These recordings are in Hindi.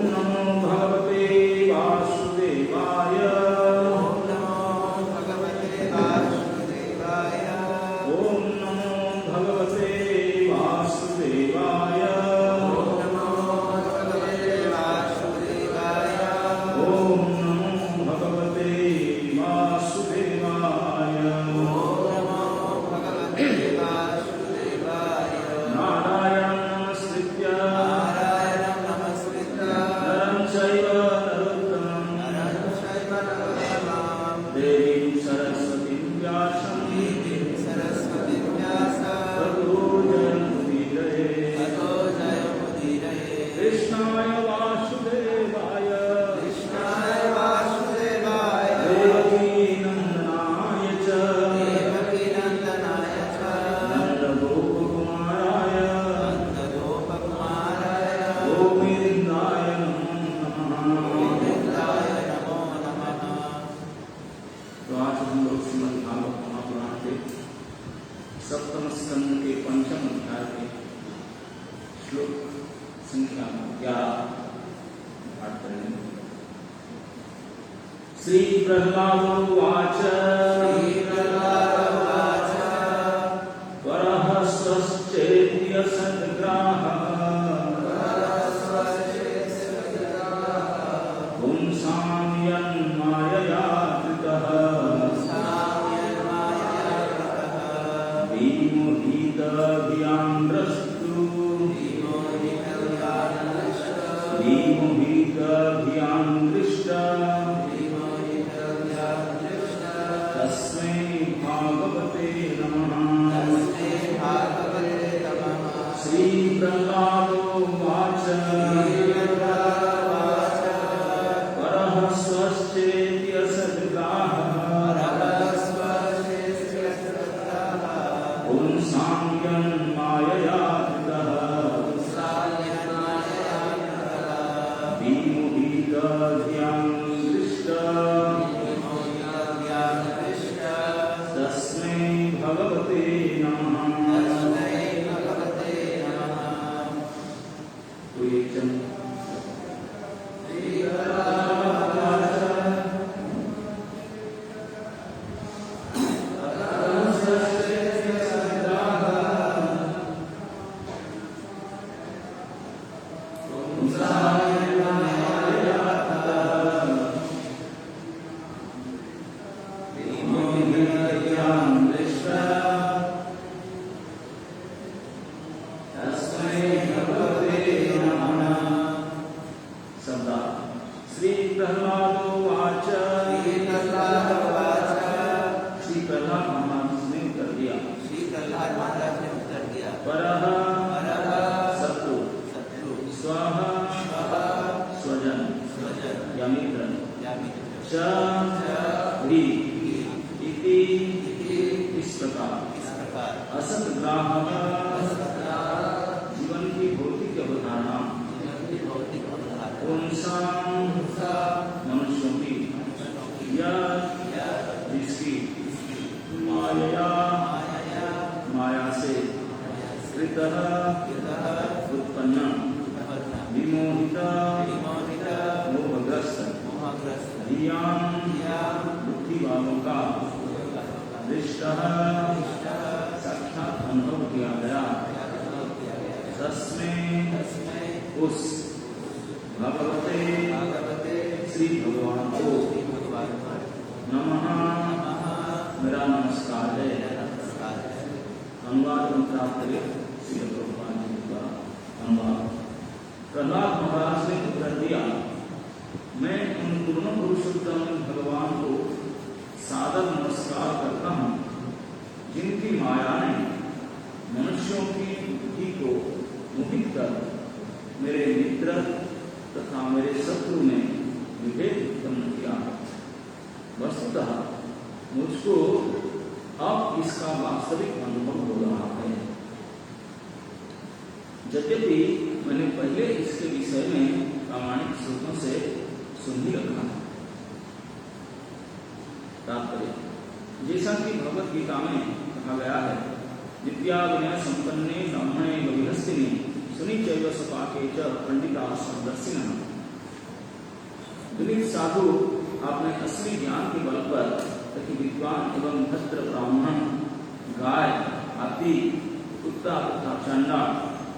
नमो भगवते वासुदेवाय। ओम नमो भगवते वासुदेवाय। ओम नमो भगवते वासुदेवाय। ओम नमो भगवते वासुदेवाय। ओम नमो भगवते वासुदेवाय। ओम नमो भगवते वासुदेवाय। नारायणं नमस्कृत्य नारायणं नमस्कृत्य नरं चैव नरोत्तमं नरं चैव नरोत्तमं देवीं सरस्वतीं व्यासं देवीं सरस्वतीं व्यासं ततो जयमुदीरये। ततो जयमुदीरये। कृष्णाय वासुदेवाय कृष्णाय वासुदेवाय देवकीनन्दनाय च देवकीनन्दनाय च नन्दगोपकुमाराय नन्दगोपकुमाराय गोविन्दाय नमो नमः। गोविन्दाय नमो नमः। तो आज हम लोग श्रीमद् भागवत महापुराण के सप्तम स्कंद के पंचम अध्याय के श्लोक संख्या 11 पाठ करेंगे। श्री प्रह्लादोवाच श्रीप्रह्लादोवाच वरः स्वश्चेत्य सद्ग्राहः पुंसां यन्मायया कृतः विमोहितधियान्द्रष्टु विमोहितधियान्द्रष्टा तस्मै भागवते नमः। श्री प्रह्लादोवाच वरः स्वश्चेत्य सद्ग्राहः पुंसां यन्मायया कृतः विमोहितधियान्द्रष्टा तस्मै भगवते नमः। तो ये चंद श्री प्रह्लादोवाच। श्री प्रह्लाद महाराज ने उत्तर दिया। वरः शत्रु स्वः स्वजन या मित्र च हि इति इस प्रकार असद्ग्राहः जीवन की भौतिक अवधारणा पुंसां मनुष्यों की या जिसकी माया से कृतः उत्पन्न विमोहित मोहग्रस्त धियां बुद्धि वालों का दृष्टः साक्षात अनुभव किया गया। तस्मै उस भगवते श्री भगवान को नमः मेरा नमस्कार है। अनुवाद प्राप्त करें श्री भगवान जी का अनुवाद। प्रह्लाद महाराज ने उत्तर दिया, मैं उन दोनों पुरुषोत्तम भगवान को सादर नमस्कार करता हूँ जिनकी माया ने मनुष्यों की बुद्धि को मोहित कर मेरे मित्र तथा मेरे शत्रु ने विभेद उत्पन्न किया। वस्तुतः मुझको अब इसका वास्तविक अनुभव हो रहा है। यद्यपि मैंने पहले इसके विषय में प्रामाणिक स्रोतों से सुन ही रखा था। तात्पर्य जैसा कि भगवत गीता में कहा गया है, विद्या विनय संपन्ने ब्राह्मणे गविहस्तिने सुनी चैव सपाके च पंडिता समदर्शिनः विनीत साधु अपने असली ज्ञान के बल पर तथा विद्वान एवं भद्र ब्राह्मण, गाय, हाथी, कुत्ता तथा चंडा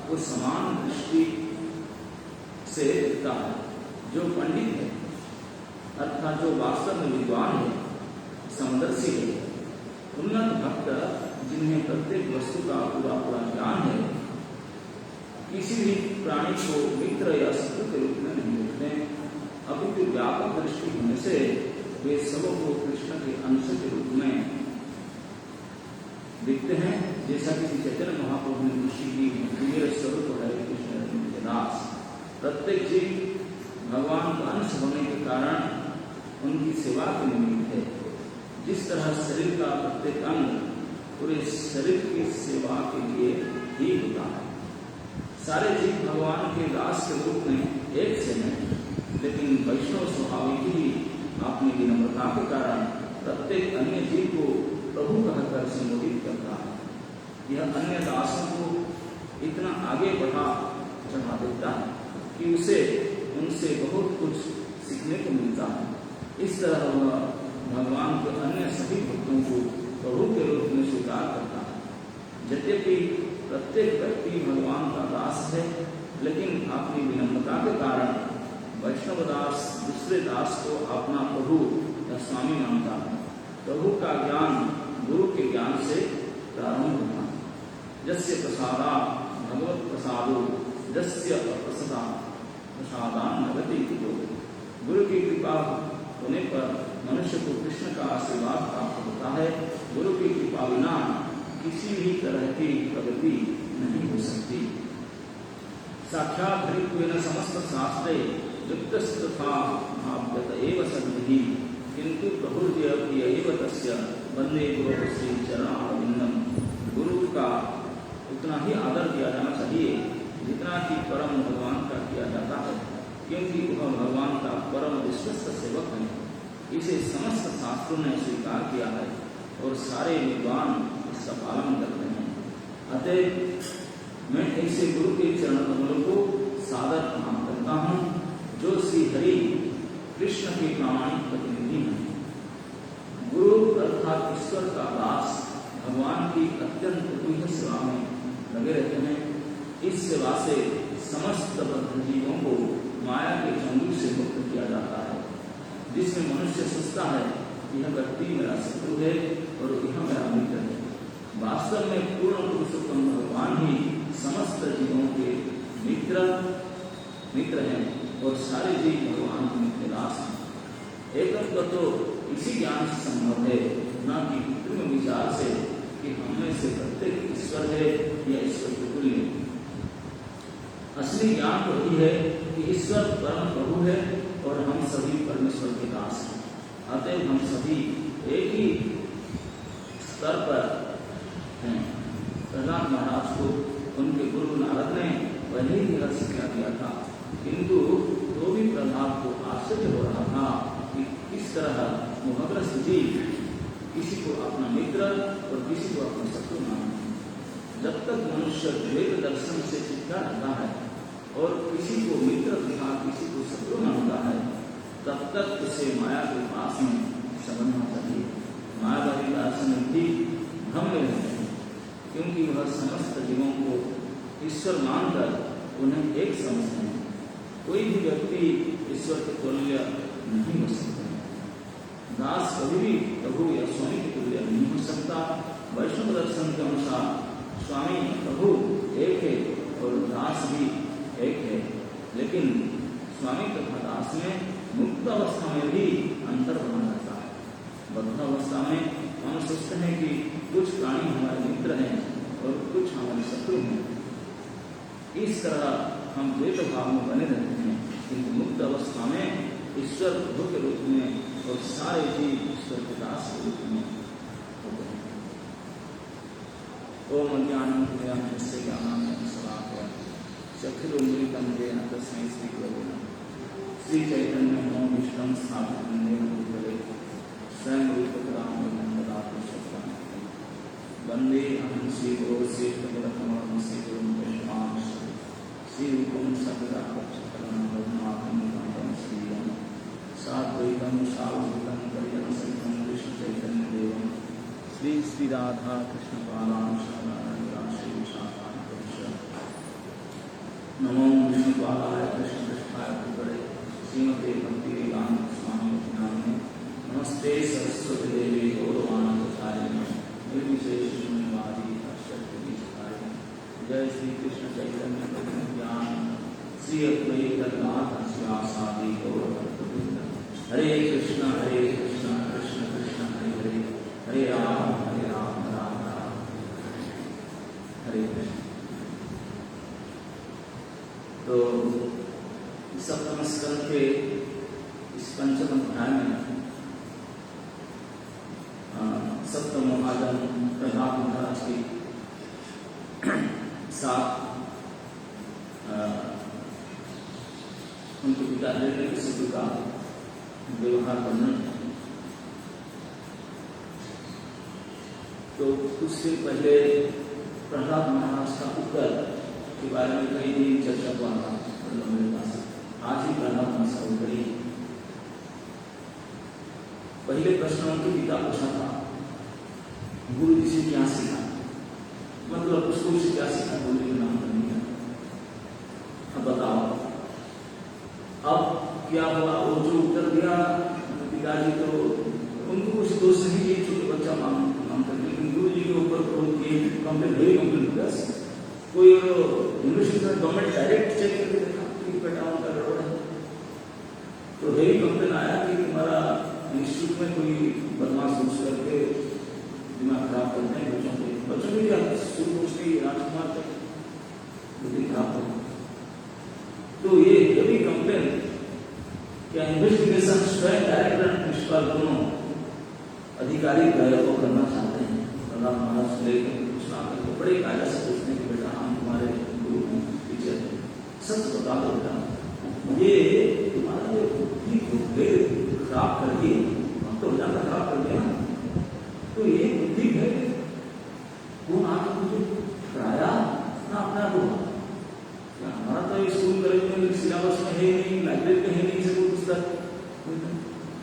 को समान दृष्टि से देखता है। जो पंडित है अर्थात जो वास्तव में विद्वान है, समदर्शी है, उन्नत भक्त जिन्हें प्रत्येक वस्तु का पूरा पूरा ज्ञान है, किसी भी प्राणी को मित्र या शत्रु के रूप में नहीं देखते, अपितु व्यापक दृष्टि होने से वे सबों को कृष्ण के अंश के रूप में दिखते हैं। जैसा कि चैतन्य महाप्रभु ने ऋषि की प्रिय स्वरूप हरे कृष्ण के दास, प्रत्येक जीव भगवान का अंश होने के कारण उनकी सेवा के निमित्त है। जिस तरह शरीर का प्रत्येक अंग पूरे शरीर की सेवा के लिए ही होता है। सारे जीव भगवान के दास के रूप में एक से हैं, लेकिन वैष्णव स्वाभाविक ही अपनी विनम्रता के कारण प्रत्येक अन्य जीव को प्रभु कहकर संबोधित करता है। यह अन्य दासों को इतना आगे चढ़ा देता है कि उसे उनसे बहुत कुछ सीखने को मिलता है। इस तरह वह भगवान के अन्य सभी भक्तों को प्रभु के रूप में स्वीकार करता है। यद्यपि प्रत्येक व्यक्ति भगवान का दास है, लेकिन अपनी विनम्रता के कारण वैष्णव दास दूसरे दास को अपना प्रभु या स्वामी मानता है। प्रभु का ज्ञान गुरु के ज्ञान से प्रारंभ होता है। जस्य प्रसादा भगवत प्रसादो जस्य प्रसदा प्रसादान नगति। गुरु की कृपा होने पर मनुष्य को कृष्ण का आशीर्वाद प्राप्त होता है। गुरु की कृपा बिना किसी भी तरह की प्रगति नहीं हो सकती। साक्षात हरित्वेन समस्त शास्त्रे युक्तस्तथा भाव्यत एव सद्भिः, किंतु प्रभुर्जय एव तस्य वंदे गुरु श्री चरणारविंदम। गुरु का उतना ही आदर किया जाना चाहिए जितना कि परम भगवान का किया जाता है, क्योंकि वह भगवान का परम विश्वस्त सेवक है। इसे समस्त शास्त्रों ने स्वीकार किया है और सारे विद्वान इसका पालन करते हैं। अतः मैं ऐसे गुरु के चरण कमलों को सादर प्रणाम करता हूँ, जो श्री हरि कृष्ण के प्रामाणिक प्रतिनिधि हैं। गुरु अर्थात ईश्वर का दास भगवान की अत्यंत प्रिय सेवा में लगे रहते हैं। इस सेवा से समस्त बद्ध जीवों को माया के चंगुल से मुक्त किया जाता है, जिसमें मनुष्य सोचता है यह व्यक्ति मेरा शत्रु है और यह मेरा मित्र है। वास्तव में पूर्ण पुरुषोत्तम भगवान ही समस्त जीवों के मित्र हैं और सारे जीव भगवान के नित्य दास हैं। एकत्व तो इसी ज्ञान से संभव है, न कि कृत्रिम विचार से कि हममें से प्रत्येक ईश्वर है या ईश्वर के तुल्य। असली ज्ञान तो यही है कि ईश्वर परम प्रभु है और हम सभी परमेश्वर के दास हैं। अतः हम सभी एक ही स्तर पर हैं। प्रहलाद महाराज को उनके गुरु नारद ने पहले ही यह शिक्षा दिया था, किंतु तो भी प्रहलाद को आश्चर्य हो रहा था कि किस तरह मोहग्रस्त जीव किसी को अपना मित्र और किसी को अपना शत्रु मानते हैं। जब तक मनुष्य द्वैत दर्शन से चिपका रहता है और किसी को मित्र तथा किसी को शत्रु मानता है, तब तक उसे माया के पास में समझना चाहिए। मायावादी दर्शन भी भ्रम में रहते हैं, क्योंकि वह समस्त जीवों को ईश्वर मानकर उन्हें एक समझते हैं। कोई भी व्यक्ति ईश्वर के तुल्य नहीं हो सकता। दास कभी भी प्रभु या स्वामी के तुल्य नहीं हो सकता। वैष्णव दर्शन के अनुसार स्वामी प्रभु एक है और दास भी एक है, लेकिन स्वामी तथा दास में मुक्त अवस्था में भी अंतर बना रहता है। बद्ध अवस्था में हम सोचते हैं कि कुछ प्राणी हमारे मित्र हैं और कुछ हमारे शत्रु हैं। इस तरह हम द्वैत भाव में बने रहते हैं, किंतु मुक्त अवस्था में ईश्वर प्रभु के रूप में और सारे जीव ईश्वर के दास के रूप में होते हैं। ओम अज्ञानम से ज्ञानम समापय चक्षुरुन्मीलितं येन तस्मै श्रीगुरवे नमः। श्री चैतन्य मनोभीष्टं स्थापितं येन भूतले स्वयं रूपकदामं ददातु शक्तिं। वन्दे अहं श्रीगुरो श्रीकमलकमलं श्रीगुरुं वैष्णवांश श्रीरूपं सकलकपटकलं रघुनाथं कान्तं श्रीयं राधा कृष्ण पादान नमो विष्णुपादाय कृष्ण कृष्णाय भूतले श्रीमते भक्ति वेदांत स्वामी नामिने नमस्ते सरस्वती देवी गौरवानंदचारिणे निर्विशेष शून्यवादी अष्टविधारिणे जय श्री कृष्ण चैतन्य प्रभु ज्ञान श्री अद्वैतनाथ श्रीवासादि गौरभक्तवृंद हरे कृष्ण कृष्ण कृष्ण हरे हरे हरे राम राम राम हरे कृष्ण। तो सप्तम स्कंद के इस पंचम अध्याय में सप्तम आदम प्रहलाद महाराज के साथ उनके पिता हिरण्यकशिपु का व्यवहार वर्णन। तो कुछ दिन पहले प्रहलाद महाराज का उत्तर के बारे में कई दिन चर्चा हुआ था मेरे पास। आज ही प्रहलाद महाराज का उत्तर ही पहले प्रश्न उनके पिता पूछा था गुरु जी से क्या सीखा, मतलब उसको से क्या सीखा, गुरु जी नाम नहीं है। अब बताओ अब क्या हुआ। वो जो उत्तर दिया पिताजी तो उनको कुछ दोष नहीं किए, छोटे बच्चा मांग करके, लेकिन गुरु जी के ऊपर कंप्लेन भेज कंप्लेन कोई यूनिवर्सिटी में गवर्नमेंट डायरेक्ट चेक करके देखा कि बेटा उनका गड़बड़ है। तो हेवी कंप्लेन आया कि हमारा इंस्टीट्यूट में कोई बदमाश घुस करके दिमाग खराब करते हैं बच्चों की क्या शुरू उसकी राजकुमार तक बुद्धि खराब हो। तो ये हेवी कंप्लेन क्या इन्वेस्टिगेशन स्वयं डायरेक्टर प्रिंसिपल दोनों अधिकारी को करना चाहते हैं। प्रहलाद महाराज से लेकर पूछना तो बड़े कायदा से पूछने के बेटा हम तुम्हारे गुरु हैं टीचर हैं, सच बता दो बेटा ये तुम्हारा जो बुद्धि को खराब कर दिए, हम तो ज्यादा खराब कर दिया, तो ये बुद्धि है कौन आकर मुझे कराया ना अपना हुआ। हमारा तो स्कूल कॉलेज में सिलेबस में है नहीं, लाइब्रेरी में है नहीं से कोई पुस्तक,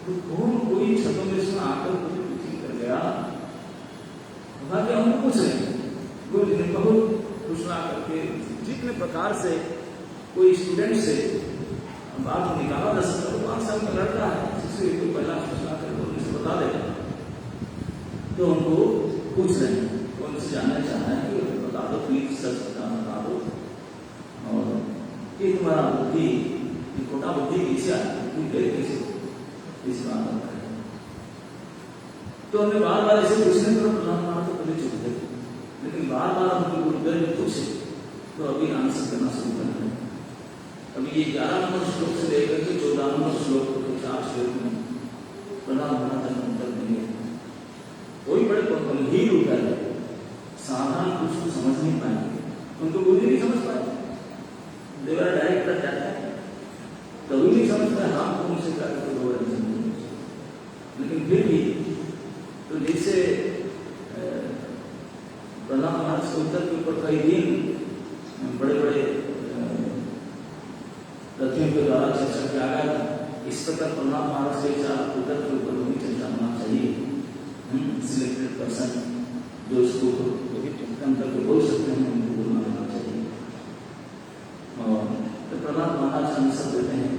तो कौन कोई छतों में इसमें आकर मुझे कुछ कर गया। बाकी हम पूछ रहे हैं गुरु जी ने बहुत घोषणा करके जितने प्रकार से कोई स्टूडेंट से बात निकाला 10 साल 5 साल का लड़का है जिससे कोई पहला घोषणा करके उनसे बता देगा। तो उनको पूछ रहे हैं, उनसे जानना चाह रहे हैं कि बता दो प्लीज, सच बता दो और ये तुम्हारा बुद्धि खोटा बुद्धि कैसे आती कैसे इस बात में। तो हमें बार बार ऐसे पूछने पर प्रधान तो पहले चुप थे, लेकिन बार बार हमको गुरुदेव ने पूछे तो अभी आंसर करना शुरू कर रहे हैं। अभी ये 11 नंबर श्लोक से लेकर के 14 नंबर श्लोक के 4 श्लोक में प्रधान महाराज उत्तर देंगे। कोई बड़े गंभीर उत्तर है, साधारण कुछ को समझ नहीं पाएंगे, उनको बुद्धि नहीं समझ पाए, देवरा डायरेक्टर जाता है कभी नहीं समझ पाए हम कौन से कार्य को लोग नहीं समझ। लेकिन फिर भी तो जैसे प्रहलाद महाराज के उत्तर के ऊपर कई दिन बड़े बड़े रथियों के द्वारा चर्चा किया गया था, इस प्रकार प्रहलाद महाराज के उत्तर के ऊपर भी चर्चा होना चाहिए। सिलेक्टेड पर्सन जो इसको करके बोल सकते हैं उनको बोलना होना चाहिए। और तो प्रहलाद महाराज आंसर देते हैं,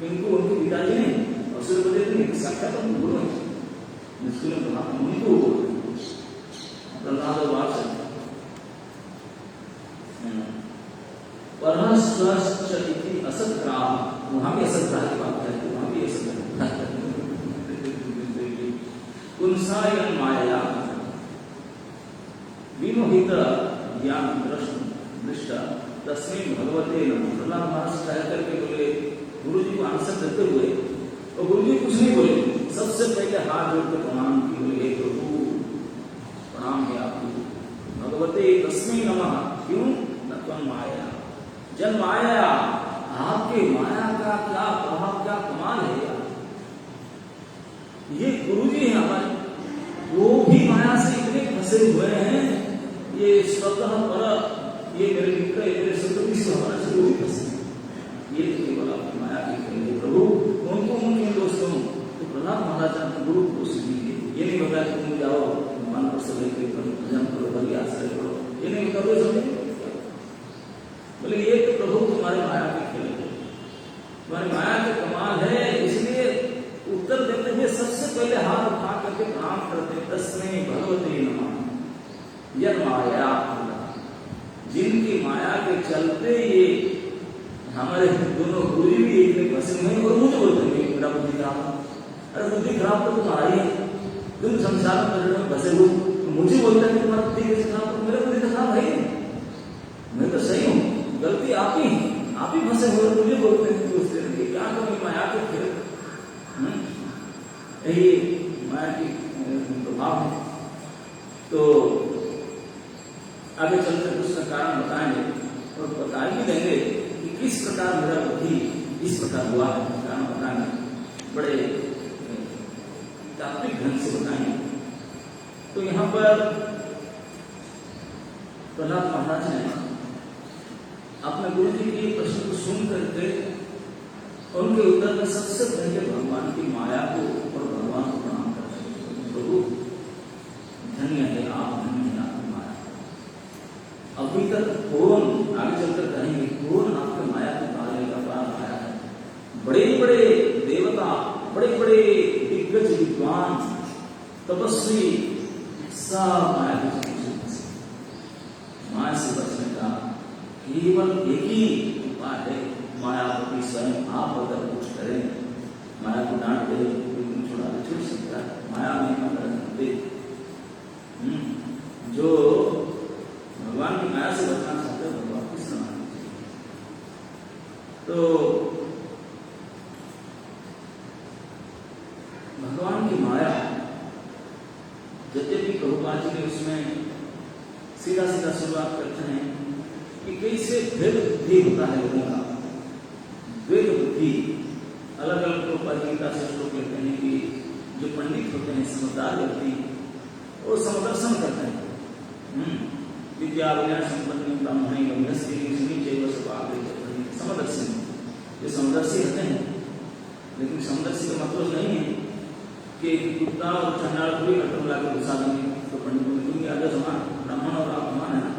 इनको उनके पिताजी ने अवसर को देते हैं साक्षात हम बोलो स्कूल में पढ़ा उनको प्रहलाद वाच असत ग्राह, वहां भी असत ग्राह की बात है, वहां भी असत कुंसायन माया विमोहित ज्ञान दृष्टा तस्में भगवते नमः। प्रहलाद महाराज कह करके बोले गुरु जी को आंसर देते हुए, और गुरु जी कुछ नहीं बोले, सबसे पहले हाथ जोड़कर प्रणाम की, बोले हे प्रभु प्रणाम है आपको, भगवते तस्में नमः। क्यों न त्वं माया जन माया, आपके माया का क्या प्रभाव, क्या कमाल है यार। ये गुरु जी है हमारे, वो भी माया से इतने फंसे हुए हैं, ये स्वतः पर ये मेरे मित्र मेरे सतुकी से हमारा से वो भी फंसे, ये तो केवल आपकी माया की खेल प्रभु, उनको उनके दोस्तों। तो प्रहलाद महाराज ने गुरु को सीखी, ये नहीं बताया कि तुम जाओ मान पर से लेकर अरे बुद्धि खराब तो तुम्हारी है, तुम संसार में बसे हो, मुझे बोलते हैं तुम्हारा बुद्धि कैसे खराब, तो मेरा बुद्धि तो खराब है, मैं तो सही हूँ, गलती आप ही फंसे हो, मुझे बोलते हैं कि उसके लिए क्या करूँ, माया के फिर यही माया की प्रभाव है। तो आगे चलकर उसका कारण बताएंगे और बता भी देंगे कि किस प्रकार मेरा बुद्धि इस प्रकार हुआ है, कारण बताएंगे, बड़े तात्विक ढंग से बताएंगे। तो यहाँ पर प्रहलाद महाराज ने अपने गुरु जी के प्रश्न को सुन करके उनके उत्तर में सबसे पहले भगवान की माया को और भगवान को प्रणाम करते, प्रभु धन्य है आप, धन्य है आपकी माया। अभी तक कौन, आगे चलकर कहेंगे, कौन आपके माया को पालने का पार आया है। बड़े बड़े देवता, बड़े बड़े दिग्गज विद्वान, तपस्वी सब माया के पीछे, माया से बचने का केवल एक ही उपाय है, मायापति स्वयं आप अगर कुछ करें, माया को डांट दे, तुम छुड़ा छूट सकता है, माया में दे। जो भगवान की माया से बचना चाहते हैं भगवान की समान। तो भगवान की माया, यद्यपि प्रभुपाद जी ने उसमें सीधा सीधा शुरुआत करते हैं कि कैसे भेद बुद्धि होता है लोगों का, द्वैत बुद्धि। अलग अलग प्रभुपाद गीता से श्लोक लेते हैं कि जो पंडित होते हैं, समझदार व्यक्ति, वो समदर्शन करते हैं, विद्या विज्ञान संपन्न ब्राह्मण समदर्शी, जो समदर्शी होते हैं। लेकिन समदर्शी का मतलब नहीं है कि कुत्ता और चंडाल को भी कटोरा लाकर घुसा देंगे तो पंडित को क्योंकि आगे समान ब्राह्मण और आप समान है ना,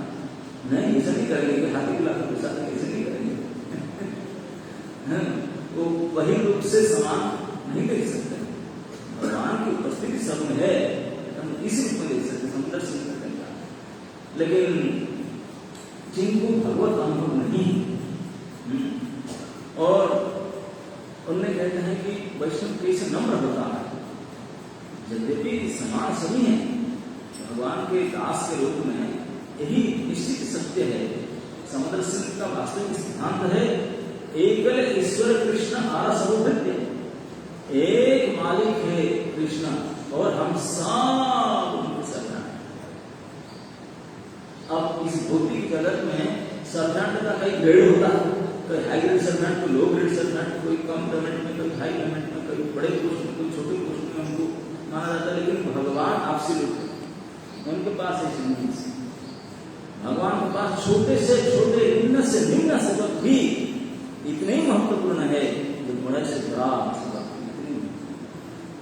नहीं ऐसा नहीं करेंगे कि हाथी को लाकर घुसा देंगे, ऐसे नहीं करेंगे। वो वही रूप से समान नहीं देख सकते, भगवान की उपस्थिति सब में है, हम इसी रूप में देख सकते, समदर्शी नहीं करते। लेकिन जिनको भगवत अनुभव नहीं, और उन्हें कहते हैं कि वैष्णव कैसे नम्र होता है, यद्यपि समान सभी हैं, भगवान के दास के रूप में यही निश्चित सत्य है। समदर्शन का वास्तविक सिद्धांत है एकल ईश्वर कृष्ण आर सर्वभृत्य, एक मालिक है कृष्ण और हम सब उनके सर्वनाम। अब इस भौतिक जगत में सर्वनाम का कई ग्रेड होता है, कोई हाई ग्रेड सर्वनाम, कोई लो ग्रेड सर्वनाम, कोई कम पेमेंट में, कोई हाई पेमेंट में, कोई बड़े पोस्ट में, कोई छोटे पोस्ट में उनको माना जाता है। लेकिन भगवान आपसी रूप उनके पास ऐसे नहीं, भगवान के पास छोटे से छोटे, निम्न से निम्न सेवक भी इतने ही महत्वपूर्ण है जो बड़े से बड़ा सेवक।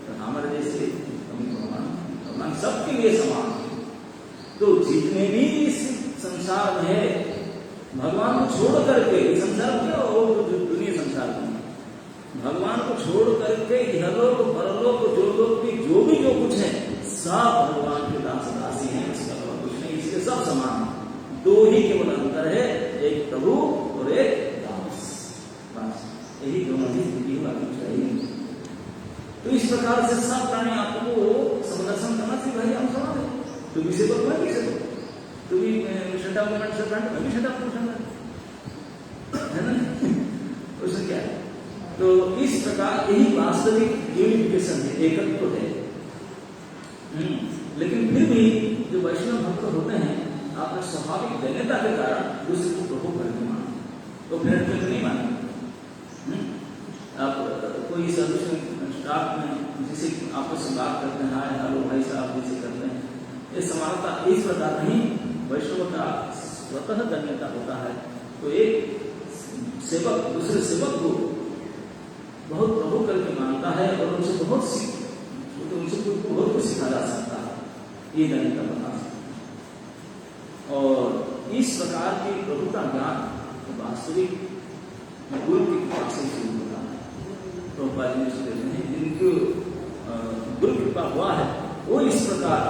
तो हमारे जैसे भगवान सबके लिए समान है। तो जितने भी इस संसार में है, भगवान को छोड़ करके संसार क्या हो, दुनिया संसार में भगवान को छोड़ करके इहलोक परलोक जो लोग भी जो कुछ है सब भगवान के दास दासी हैं, इसका कुछ नहीं, इसके सब समान है। दो ही केवल अंतर है, एक प्रभु और एक दास, बस यही दोनों ही स्थिति होनी चाहिए। तो इस प्रकार से सब प्राणी आपको समदर्शन करना चाहिए, भाई हम समान है, तू भी सेवक मैं भी सेवक, तू भी छठा मूवमेंट से फ्रंट मैं भी छठा है ना, उसमें क्या है। तो इस प्रकार यही वास्तविक यूनिफिकेशन है, एकत्व है। लेकिन फिर भी जो वैष्णव भक्त होते हैं अपने स्वाभाविक दैन्यता के कारण दूसरे को प्रभु करके माने, तो फ्रेंड में नहीं माने। आप कोई सर्विस स्टाफ में जिसे आपस में बात करते हैं, हाय हेलो भाई साहब जैसे करते हैं, ये समानता इस प्रकार नहीं, वैष्णव का स्वतः दैन्यता होता है। तो एक सेवक दूसरे सेवक को बहुत प्रभु करके मानता है और उनसे बहुत कुछ सिखा जा सकता है, ये दैन्यता बता सकता है। और इस प्रकार की प्रभु का ज्ञान वास्तविक गुरु की कृपा से शुरू होता है। प्रभुपाद जी कहते हैं जिनको गुरु कृपा हुआ है वो इस प्रकार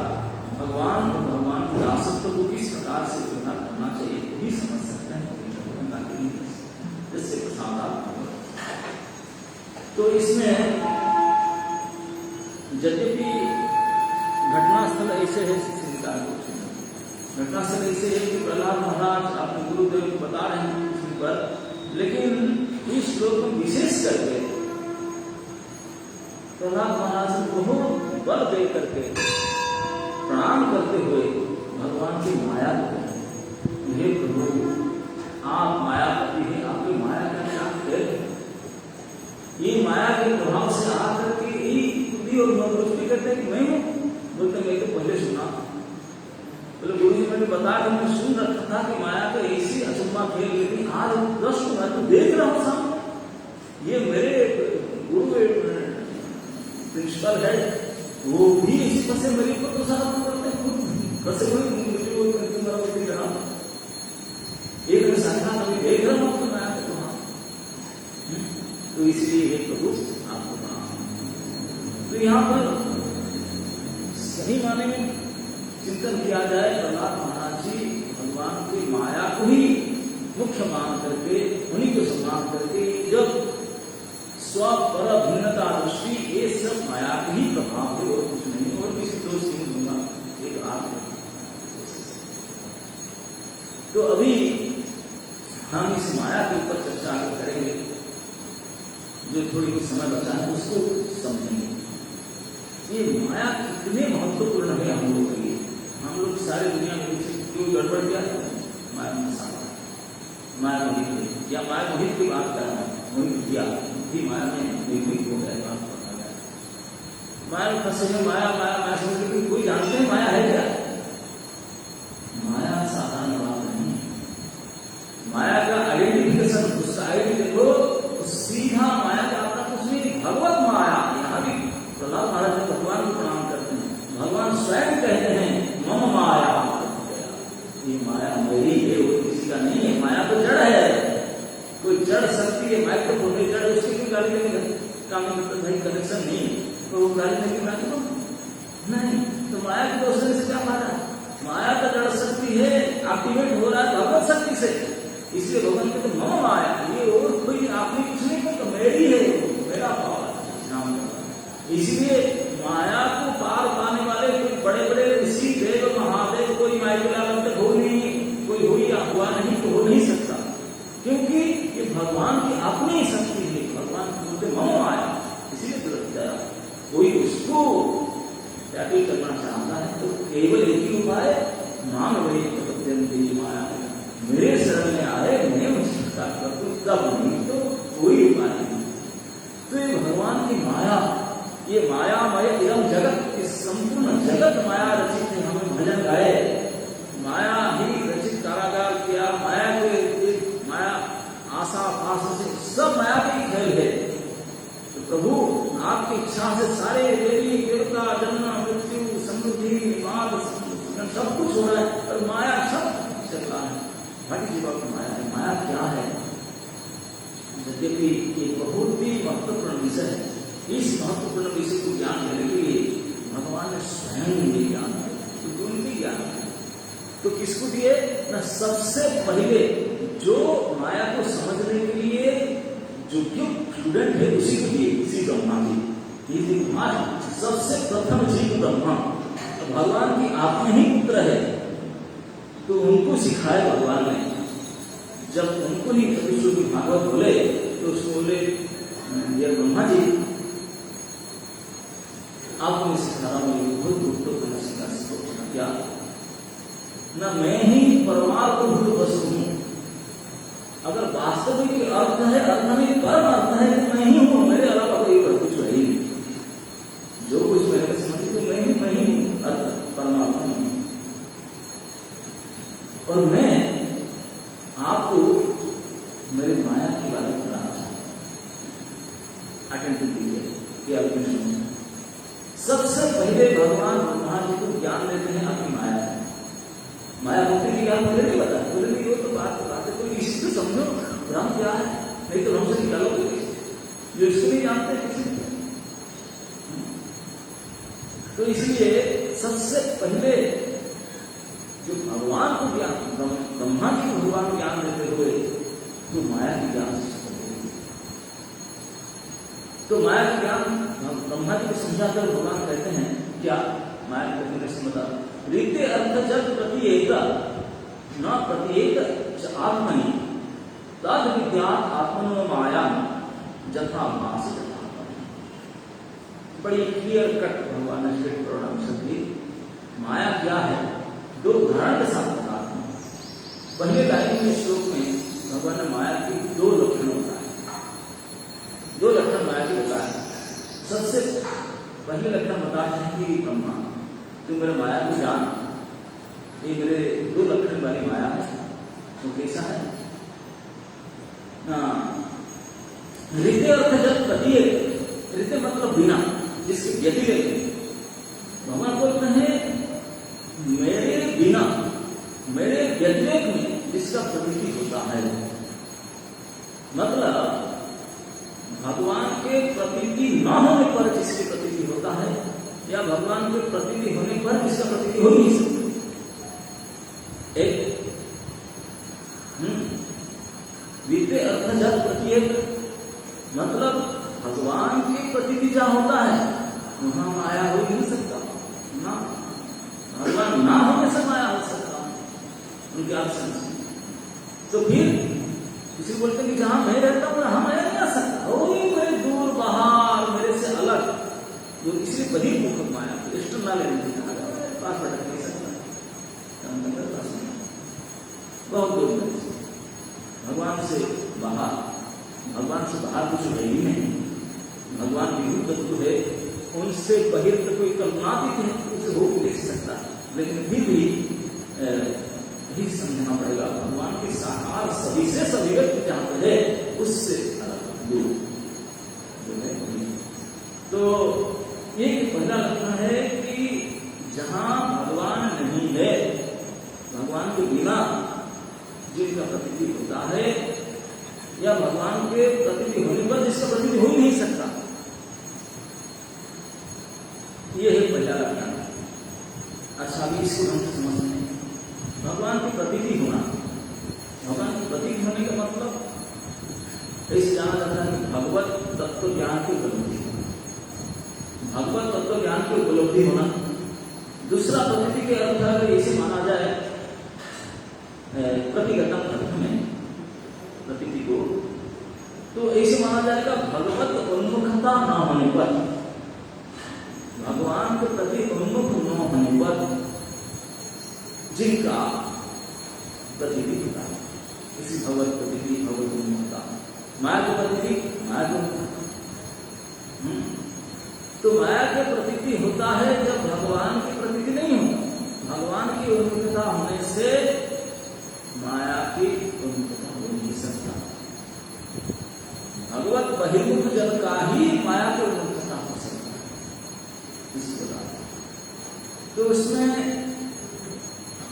भगवान और भगवान के दासत्व को किस प्रकार से ग्रहण करना चाहिए वही समझ सकते हैं, जिससे प्रसाद। तो इसमें यद्यपि घटनास्थल ऐसे है घटनास्थल ऐसे है कि प्रहलाद महाराज अपने गुरुदेव को बता रहे हैं पृथ्वी पर, लेकिन इस श्लोक में विशेष करके प्रहलाद महाराज को बहुत बल दे करके प्रणाम करते हुए भगवान की माया को हे प्रभु आप मायापति हैं, आपकी माया का क्या खेल है। ये माया के प्रभाव से आकर के बुद्धि और मनोवृत्ति करते हैं कि मैं हूं, बोलते मैं तो पहले सुना, बोले गुरु जी मैंने बता कि मैं सुन रखा था कि माया का ऐसी अचंबा खेल, लेकिन आज दृष्ट मैं तो देख रहा हूं सामने, ये मेरे गुरु प्रिंसिपल है, वो भी इसी तरह से मेरे ऊपर दोषारोपण करते हैं, खुद कैसे कोई रहा एक संख्या कभी देख रहा हूं तो मैं आपको कहा, तो इसलिए एक प्रभु आपको कहा। तो यहाँ पर सही माने में चिंतन किया जाए, प्रहलाद महाराज जी भगवान की माया को ही मुख्य मान करके, उन्हीं को सम्मान करके, जब स्व पर भिन्नता दृष्टि, ये सब माया के ही प्रभाव है और कुछ नहीं, और किसी दोष नहीं दूंगा एक बात है। तो अभी हम इस माया के ऊपर चर्चा करेंगे, जो थोड़ी कुछ समय बचा है उसको समझेंगे। ये माया कितने महत्वपूर्ण है हम लोग के लिए। हम लोग सारी दुनिया में क्यों गड़बड़ किया, माया में सारा माया मोहित या माया मोहित की बात कर रहा है, मोहित किया माया में निर्मित हो गया, बात पता गया माया में फंसे हैं, माया माया माया समझ के कोई जानते हैं माया है क्या? माया साधारण बात नहीं, माया का आइडेंटिफिकेशन, उसका आइडेंटिटी देखो तो सीधा माया का अपना कुछ नहीं, भगवत माया। यहाँ भी प्रहलाद महाराज जी भगवान को प्रणाम करते हैं, भगवान स्वयं कहते हैं मम माया, ये माया मेरी है, वो किसी का नहीं है। माया तो जड़ है, कोई जड़ शक्ति है, माइक्रोफोन है जड़, उसकी कोई गाली देने काम में भाई कनेक्शन नहीं, तो वो गाली देने की बात नहीं। तो माया के दोषने से क्या फायदा? माया का जड़ शक्ति है, एक्टिवेट हो रहा है भगवत शक्ति से, इसलिए भगवान कहते तो मम माया, ये और कोई आपने कुछ नहीं तो मेरी है, मेरा भाव है। इसलिए माया को पार पाने वाले कोई बड़े बड़े ऋषि देव महादेव कोई माइक्रोलावंत हो नहीं, कोई हुई या हुआ नहीं तो हो नहीं सकता, क्योंकि ये भगवान की अपनी शक्ति है। भगवान बोलते मम माया, इसीलिए बताया कोई उसको व्यापी करना चाहता है तो केवल एक ही उपाय, नाम वही माया, मेरे शरण में आए, मैं उसका करता तब नहीं तो कोई उपाय नहीं। तो ये भगवान की माया, ये मायामय इदम जगत, इस संपूर्ण जगत माया रचित है। हमें भजन गाए, माया ही रचित कारागार किया, माया के माया आशा पास से सब माया के खेल है। तो प्रभु आपकी इच्छा से सारे देवी देवता जन्म मृत्यु समृद्धि निवाद सब कुछ हो रहा है, और माया सब चल रहा है। भाई जीवा की माया है। माया क्या है? यद्यपि ये बहुत ही महत्वपूर्ण विषय है, इस महत्वपूर्ण विषय को ज्ञान देने के लिए भगवान ने स्वयं ये ज्ञान है, तो उनकी ज्ञान है तो किसको दिए ना? सबसे पहले जो माया को समझने के लिए जो स्टूडेंट है उसी को दिए, इसी ब्रह्मा जी। सबसे प्रथम जीव ब्रह्मा, भगवान की आत्मा ही पुत्र है, तो उनको सिखाए भगवान ने। जब उनको ही विश्व की भागवत बोले तो उसको बोले ये ब्रह्मा जी आपको मैं सिखा रहा हूँ, बहुत गुरुत्वपूर्ण सिखा क्या न मैं ही परमार्थ भूत वस्तु हूं। अगर वास्तविक अर्थ है, अर्थ में परम अर्थ है तो मैं ही हूं, मेरे अलावा कोई कुछ है ही नहीं। जो कुछ मैंने समझी तो मैं ही हूं, अर्थ परमात्मा हूं। और मैं आपको मेरे माया के बारे में बताना चाहता हूं, अटेंटिव कीजिए कि आप सुनिए। सबसे पहले भगवान ब्रह्मा जी को ज्ञान देते हैं अपनी माया है। माया मुक्ति की ज्ञान मुझे नहीं पता, बोले नहीं वो तो बात है, तो इसी को समझो भ्रम क्या है, नहीं तो भ्रम से निकालोगे जो इसको नहीं जानते किसी। तो इसलिए सबसे पहले जो भगवान को ज्ञान, ब्रह्मा जी को भगवान को ज्ञान देते हुए तो माया की ज्ञान से, तो माया का ज्ञान ब्रह्मा जी को समझाकर भगवान कहते हैं क्या माया कहने से बता रीते अर्थ जब प्रत्येक न प्रत्येक आत्मनि तद विद्या आत्मनो माया जथा भास जथा बड़ी क्लियर कट भगवान ने श्री प्रणम शब्दी माया क्या है दो उदाहरण के साथ बता पहले लाइन में श्लोक में भगवान ने माया की दो लक्षण बताए दो लक्षण माया के बताए सबसे पहले लक्षण बताते हैं कि ब्रह्मा तुम मेरे माया को जान ये मेरे दो लक्षण वाली माया है तो कैसा है हृदय अर्थ जब प्रतीक हृदय मतलब बिना जिसके व्यतिरेक भगवान बोलते हैं मेरे बिना मेरे व्यतिरेक में जिसका प्रतीति होता है मतलब भगवान के प्रतीति न होने पर जिसकी प्रतीति होता है या भगवान के प्रतीति होने पर जिसका प्रतीति हो नहीं सकता एक विद्य अर्थ जब प्रत्येक मतलब भगवान की प्रतीति जहां होता है वहां माया हो नहीं सकता ना भगवान ना होने से माया हो सकता उनके एब्सेंस में तो फिर किसी बोलते कि जहां मैं रहता हूं वहां माया नहीं आ सकता ओ मेरे दूर बाहर मेरे से अलग जो इसलिए बहिर्मुख माया एक्सटर्नल एनर्जी कहा जाता है पास भटक नहीं सकता बहुत दूर भगवान से बाहर कुछ है ही नहीं भगवान विभुत तत्व है उनसे बहिर्त कोई कल्पनातीत है उसे हो भी नहीं सकता लेकिन फिर भी यही समझना पड़ेगा भगवान के साकार सभी से सविगत जहां पर है उससे अलग दूर जो है तो एक पहला लक्षण है कि जहां भगवान नहीं है भगवान के बिना जिनका प्रतीति होता है या भगवान के प्रतीति होने पर जिसका प्रतीति हो ही नहीं सकता ये है पहला लक्षण अच्छा अभी इसको हम समझते हैं भगवान की प्रतीति होना भगवान की प्रतीति होने का मतलब ऐसे जाना जाता है कि भगवत तत्व ज्ञान की उपलब्धि भगवत तत्व ज्ञान की उपलब्धि होना दूसरा प्रतीति के अर्थ अगर ऐसे माना जाए प्रतिगतम अर्थ में प्रतीति को तो ऐसे माना जाएगा भगवत उन्मुखता न होने पर भगवान के प्रति उन्मुख न होने पर जिनका प्रतीति होता है इसी भगवत प्रतीति भगवत उन्मुखता माया के प्रतीति माया के तो माया के प्रतीति होता है जब भगवान की प्रतीति नहीं होता भगवान की उन्मुखता होने से माया की उन्मुखता हो नहीं सकता भगवत बहिर्मुख जन का ही माया की उन्मुखता हो सकता है इस प्रकार तो उसमें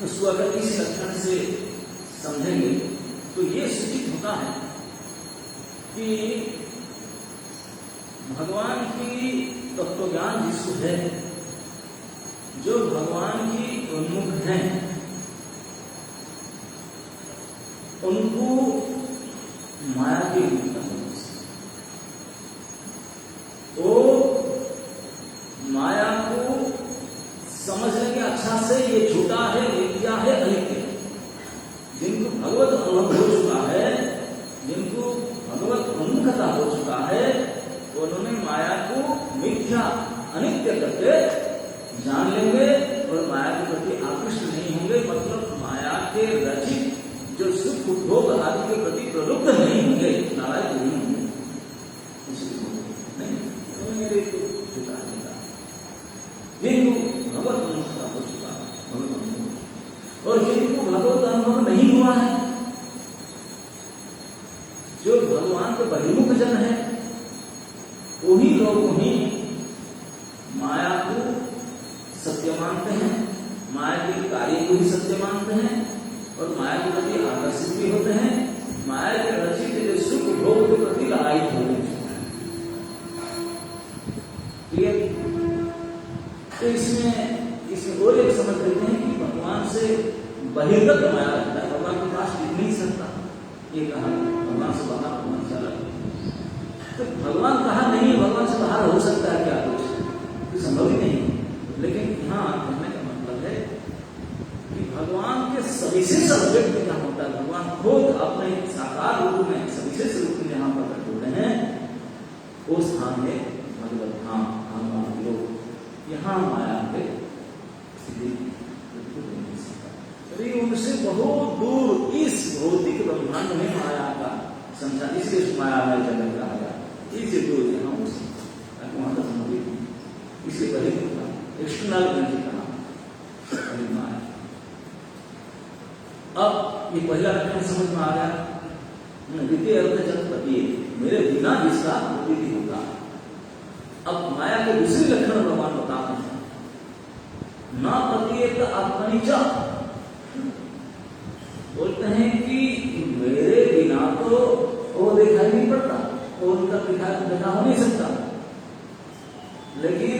उसको अगर इस लक्षण से समझेंगे तो ये सूचित होता है कि भगवान की तत्वज्ञान जिसको है जो भगवान की उन्मुख हैं उनको माया की उन्मुखता होनी वो माया को समझ लेंगे अच्छा से ये झूठा है मिथ्या है अनित्य है जिनको भगवत अनुभव हो चुका है जिनको भगवत उन्मुखता हो चुका है उन्होंने माया को मिथ्या अनित्य करके जान लेंगे और माया के प्रति आकृष्ट नहीं होंगे मतलब माया के रचित जो सुख भोग आदि के प्रति प्रलुब्ध नहीं होंगे नारायण नहीं होंगे नहीं मेरे को झूठा जिनको भगवत उन्मुखता हो चुका है भगवत अनुभव और जिनको भगवत अनुभव नहीं हुआ है जो भगवान के बहिर्मुख जन है वही लोग ही माया को सत्य मानते हैं माया के कार्य को भी सत्य मानते हैं और माया के प्रति आकर्षित भी होते हैं माया के रचित जो सुख भोग के प्रति ललायित होते हैं क्लियर तो इसमें और एक समझ लेते हैं कि भगवान से बहिर्गत माया रहता है भगवान के पास टिक नहीं सकता ये कहा भगवान से बाहर भगवान से अलग तो भगवान कहा नहीं है, भगवान से बाहर हो सकता है क्या कुछ? तो संभव ही नहीं। लेकिन यहाँ कहने का मतलब है कि भगवान के सविशेष अभिव्यक्ति जहाँ होता है, भगवान खुद अपने साकार रूप में सविशेष रूप में जहाँ प्रकट होते हैं, वो स्थान है भगवत धाम, भगवान लोग। यहाँ माया के स्थिति उनसे बहुत दूर इस भौतिक ब्रह्मांड में माया का संसार, इसलिए माया में जगत कहा गया, इससे दूर यहाँ उसे वहां का संबंधित, इसलिए पहले एक्सटर्नल एनर्जी कहा माया। अब ये पहला लक्षण समझ में आ गया। द्वितीय अर्थ जब प्रतीय, मेरे बिना जिसका प्रतीति होगा। अब माया के दूसरे लक्षण भगवान बताते हैं, न प्रतीयत आत्मनिचा, बोलते हैं कि मेरे बिना तो वो दिखाई नहीं पड़ता, वो उनका दिखा हो नहीं सकता, लेकिन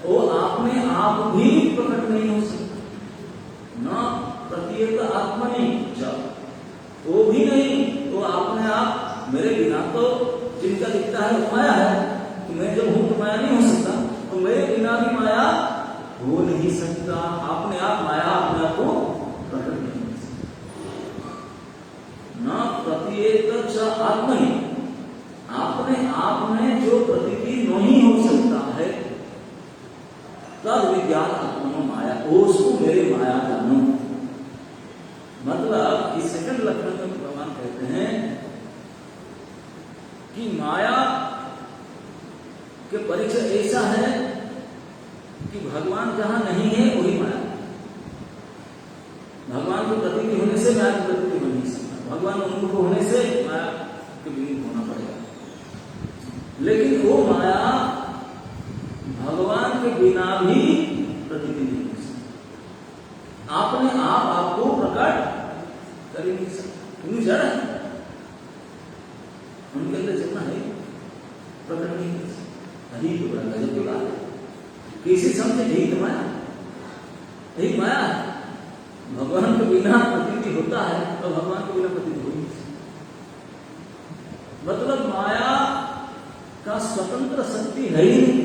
वो आप में आप भी प्रकट नहीं हो सकता। न प्रतीयत आत्मनि च, वो भी नहीं, वो अपने आप मेरे बिना तो जिनका दिखता है वो माया है, तो मैं जब हूं तो माया नहीं हो सकता, तो मेरे बिना भी माया हो नहीं सकता। अपने आप माया अपने आप को प्रकट नहीं हो सकता। न प्रतीयत च आत्मनि, अपने आप में जो प्रतीति नहीं हो सकता है, तद विज्ञान आत्मनो माया, उसको मेरे माया जानो। मतलब इस सेकंड लक्षण में भगवान कहते हैं कि माया के परिचय ऐसा है कि भगवान जहां नहीं है वही माया। भगवान की प्रतीति होने से माया की प्रतीति बन नहीं सकता, भगवान उन्मुख होने से माया के विमुख होना पड़ेगा। लेकिन वो माया भगवान के बिना भी प्रतीति नहीं हो सकती, आपने आप आपको प्रकट कर ही नहीं सकता, क्यों जड़ है, उनके अंदर जितना है प्रकट नहीं कर सकता। यही तो बड़ा गजब की बात है। किसी समझे यही तो माया, यही माया है। भगवान के बिना प्रतीति होता है तो भगवान के बिना प्रतीति हो नहीं सकती। मतलब माया का स्वतंत्र शक्ति है ही नहीं।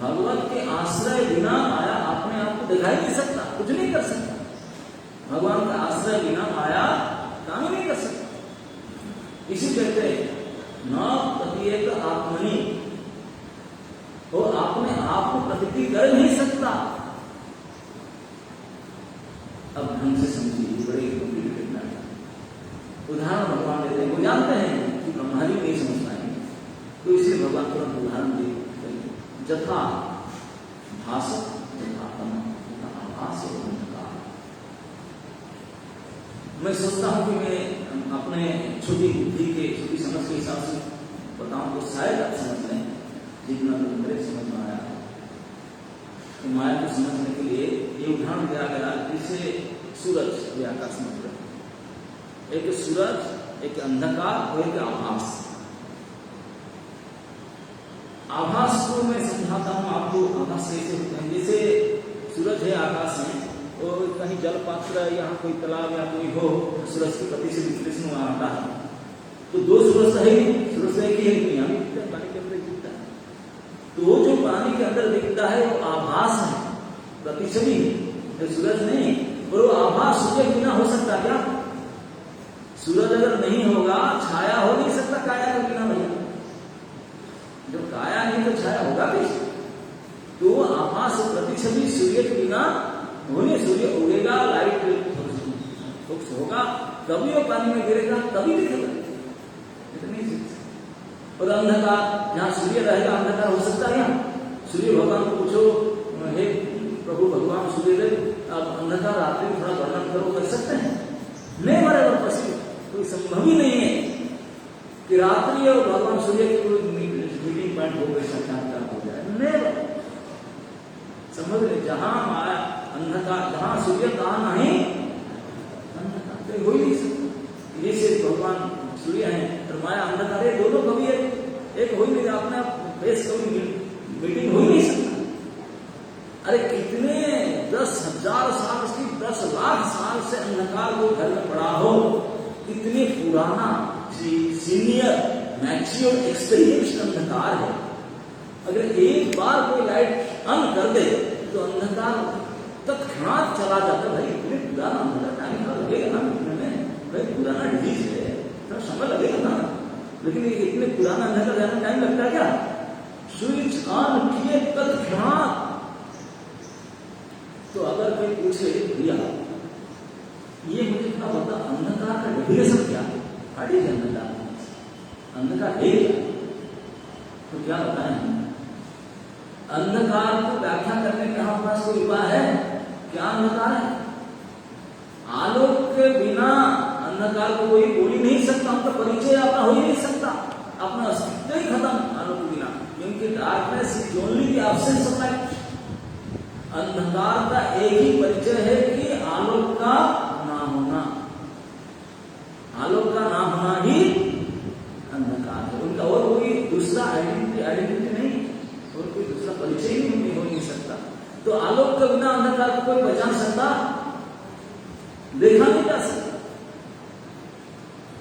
भगवत के आश्रय बिना माया अपने आप को दिखाई नहीं सकता, कुछ नहीं कर सकता। भगवान का आश्रय बिना माया काम ही नहीं कर सकता। इसी कहते हैं न प्रतीयत आत्मनि, वो अपने आप को प्रतीति कर नहीं सकता। अब ढंग से समझिए, बड़े गंभीर घटना है। उदाहरण भगवान देते हैं, वो जानते हैं कि ब्रह्माजी नहीं समझ पाएंगे, तो इसलिए भगवान तुरंत उदाहरण दे, जथा भास आभास अंधकार। मैं सोचता हूं कि मैं अपने छोटी बुद्धि के, छोटी समझ के हिसाब से बताऊं तो शायद आप समझ लें, जितना तो मेरे समझ में आया। तो माया को समझने के लिए ये उदाहरण दिया गया, जैसे सूरज या आकाश में, एक सूरज, एक अंधकार और एक आभास। आभास को मैं समझाता हूं आपको। आभास कैसे होते हैं? जैसे सूरज है आकाश में, और कहीं जल पात्र, यहाँ कोई तालाब या कोई हो, सूरज की गति से विश्लेषण आता है, तो दो सूरज है ही, सूरज है कि यहाँ भी दिखता है, पानी के अंदर दिखता है। तो वो जो पानी के अंदर दिखता है वो आभास है, प्रतिछवि है, सूरज नहीं। और वो आभास सूर्य बिना हो सकता क्या? सूरज अगर नहीं होगा, छाया हो नहीं सकता काया के बिना। भैया जो काया नहीं तो छाया होगा कैसे? तो वो आभास प्रतिछवि सूर्य के बिना होने, सूर्य उगेगा, लाइट फोकस होगा, तभी वो पानी में गिरेगा, तभी दिखेगा। इतनी और अंधकार, जहाँ सूर्य रहेगा अंधकार हो सकता है यहाँ? सूर्य भगवान को पूछो, हे प्रभु भगवान सूर्यदेव, आप अंधकार रात्रि में थोड़ा वर्णन करो, कर सकते हैं? नहीं, बराबर पसी कोई संभव ही नहीं है कि रात्रि और भगवान सूर्य की कोई मीटिंग पॉइंट हो गई, साक्षात्कार हो जाए। नहीं, समझ ले, जहां माया अंधकार, जहां सूर्य कहां नहीं अंधकार हो ही नहीं सकता। जैसे भगवान सूर्य है और माया अंधकार है, दोनों कभी एक हो ही नहीं, अपने आप बेस कभी मीटिंग हो ही नहीं सकता। अरे कितने 10,000 साल की 10 लाख साल से अंधकार को घर में पड़ा हो, इतने पुराना सीनियर मैच्योर एक्सपीरियंस अंधकार है। अगर एक बार कोई लाइट ऑन कर दे तो अंधकार तत्क्षणात चला जाता। भाई इतने पुराना अंधकार टाइम का लगेगा ना मिटने में, भाई पुराना डिजीज है, थोड़ा समय लगेगा ना, लेकिन इतने पुराना अंधकार जाने टाइम लगता है क्या? स्विच ऑन किए तत्क्षणात। तो अगर कोई पूछे भैया ये मुझे इतना बता अंधकार का डेफिनेशन क्या है, व्हाट इज अंधकार, अंधकार है क्या, तो क्या बताएं? अंधकार को व्याख्या करने का हमारे पास कोई उपाय है? क्या अंधकार है? आलोक के बिना अंधकार को कोई बोल ही नहीं सकता, उनका परिचय अपना हो ही नहीं सकता, अपना अस्तित्व ही खत्म आलोक के बिना, क्योंकि darkness is only the absence of light. अंधकार का एक ही परिचय है कि आलोक का ना होना, आलोक का ना होना ही अंधकार है। उनका और कोई दूसरा आइडेंटिटी नहीं, और कोई दूसरा परिचय ही हो नहीं सकता। तो आलोक के बिना अंधकार को कोई पहचान सकता, देखा नहीं जा सकता,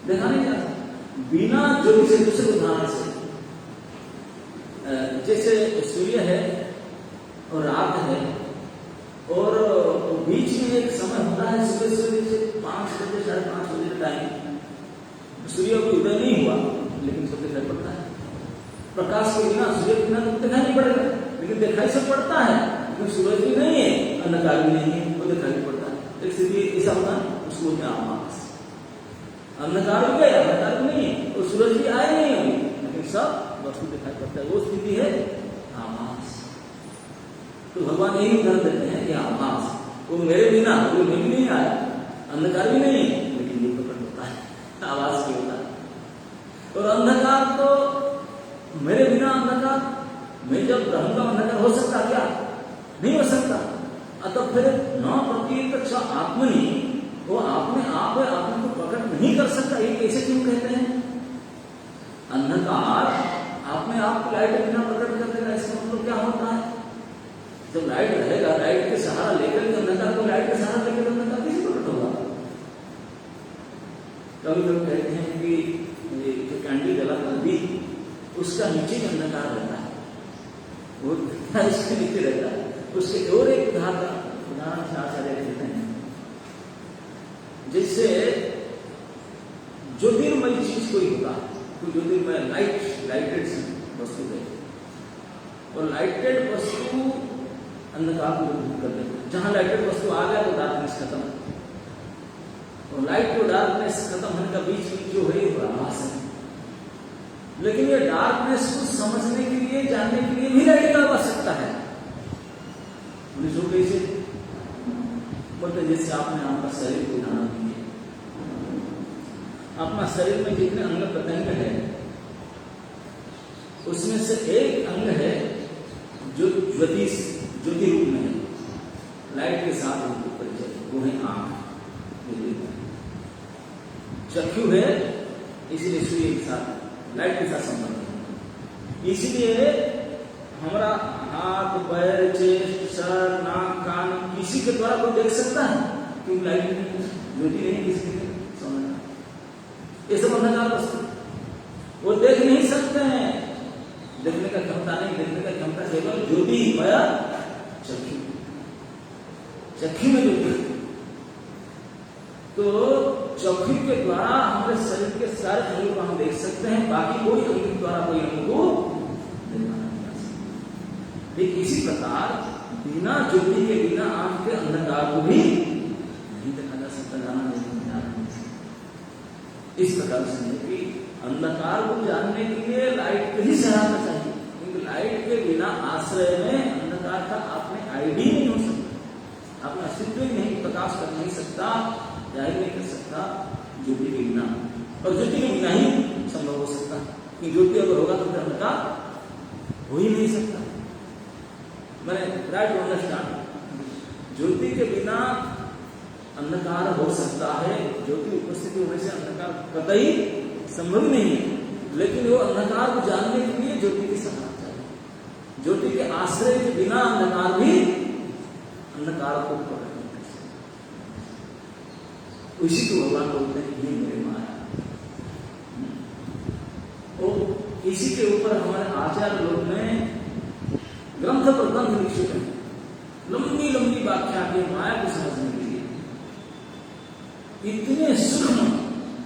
देखा नहीं जा सकता बिना ज्योति से। दूसरे उदाहरण से, जैसे सूर्य है और रात है, और बीच में एक समय होता है सुबह से 5 बजे 5:30 बजे टाइम, सूर्य को उदय नहीं हुआ लेकिन सब दिखाई पड़ता है। प्रकाश के बिना, सूर्य के बिना तो दिखाई नहीं पड़ेगा, लेकिन दिखाई सब पड़ता है, क्योंकि सूरज भी नहीं है, अंधकार भी नहीं है, वो दिखाई पड़ता है। एक स्थिति ऐसा होता है, उसको बोलते हैं आभास। अंधकार भी गया, अंधकार भी नहीं है, और सूरज भी आए नहीं अभी, लेकिन सब वस्तु दिखाई पड़ता है, वो स्थिति है आभास। तो भगवान यही उदाहरण देते हैं कि आभास, वो मेरे बिना, वो मैं भी नहीं आया, अंधकार भी नहीं है, लेकिन ये प्रकट होता है, आवाज की होता है। और अंधकार तो मेरे बिना अंधकार, मैं जब रहूंगा अंधकार हो सकता क्या? नहीं हो सकता। अतः फिर न प्रतीत आत्मनि, वो आपने आप आत्मा को प्रकट नहीं कर सकता, ये कैसे क्यों कहते हैं? अंधकार आपने आप लाइट के बिना प्रकट कर देगा, इसका मतलब क्या होता है? जब लाइट रहेगा, लाइट के सहारा लेकर अंधकार को, लाइट के सहारा लेकर अंधकार कैसे प्रकट होगा? कभी लोग कहते हैं कि जो कैंडल जलाता है दी, उसका नीचे अंधकार रहता है, वो इसके नीचे रहता है। उसके और एक उदाहरण से आचार्य कहते हैं, जैसे ज्योतिर्मय चीज कोई होता है, तो ज्योतिर्मय लाइटेड वस्तु है, और लाइटेड वस्तु अंधकार को दूर कर देते हैं। जहां लाइटेड वस्तु आ गया तो डार्कनेस खत्म, और लाइट और डार्कनेस खत्म होने का बीच में जो है वो आभास है। लेकिन ये डार्कनेस को समझने के लिए, जानने के लिए भी लाइट का आवश्यकता है। जो कैसे बोलते, जैसे आपने आपका शरीर को उदाहरण दिए, अपना शरीर में जितने अंग प्रत्यंग है, उसमें से एक अंग है जो ज्योति रूप में है, लाइट के साथ उनको परिचय, वो है आंख। चक्षु है, इसीलिए सूर्य के साथ, लाइट के साथ संबंध है। इसलिए हमारा हाथ, पैर, चेस्ट, सर, नाक, कान, किसी के द्वारा कोई देख सकता है? क्योंकि लाइट नहीं, ज्योति नहीं, किसी के समझना, ये सब अंधकार वस्तु, वो देख नहीं सकते हैं। देखने का क्षमता नहीं, देखने का क्षमता केवल ज्योति या चक्षु, चक्षु में ज्योति। तो चक्षु के द्वारा हमारे शरीर के सारे अंगों को हम देख सकते हैं, बाकी कोई अंग के द्वारा कोई अंग को देखा नहीं जा सकता। ठीक इसी प्रकार बिना ज्योति के, बिना आंख के अंधकार को भी नहीं देखा जा सकता, जाना नहीं जा सकता। इस प्रकार से कि अंधकार को जानने के लिए लाइट को ही सहारा चाहिए, क्योंकि लाइट के बिना आश्रय में अंधकार का आपने आईडी नहीं हो सकता, अपना अस्तित्व ही नहीं, प्रकाश कर नहीं सकता, जाहिर नहीं कर सकता ज्योति के बिना। और ज्योति के बिना ही संभव हो सकता, कि ज्योति अगर होगा तो फिर अंधकार हो ही नहीं सकता। मैंने राइट टू अंडरस्टैंड, ज्योति के बिना अंधकार हो सकता है, ज्योति उपस्थिति होने से अंधकार कतई संभव नहीं है। लेकिन वो अंधकार को जानने के लिए ज्योति की सहारा चाहिए, ज्योति के आश्रय के बिना अंधकार भी अंधकार को प्रकट नहीं कर सकता। इसी को भगवान बोलते हैं ये मेरे माया। इसी के ऊपर हमारे आचार्य लोग ने ग्रंथ पर ग्रंथ लिखे हैं, लंबी लंबी व्याख्या के माया को समझने के लिए। इतने सूक्ष्म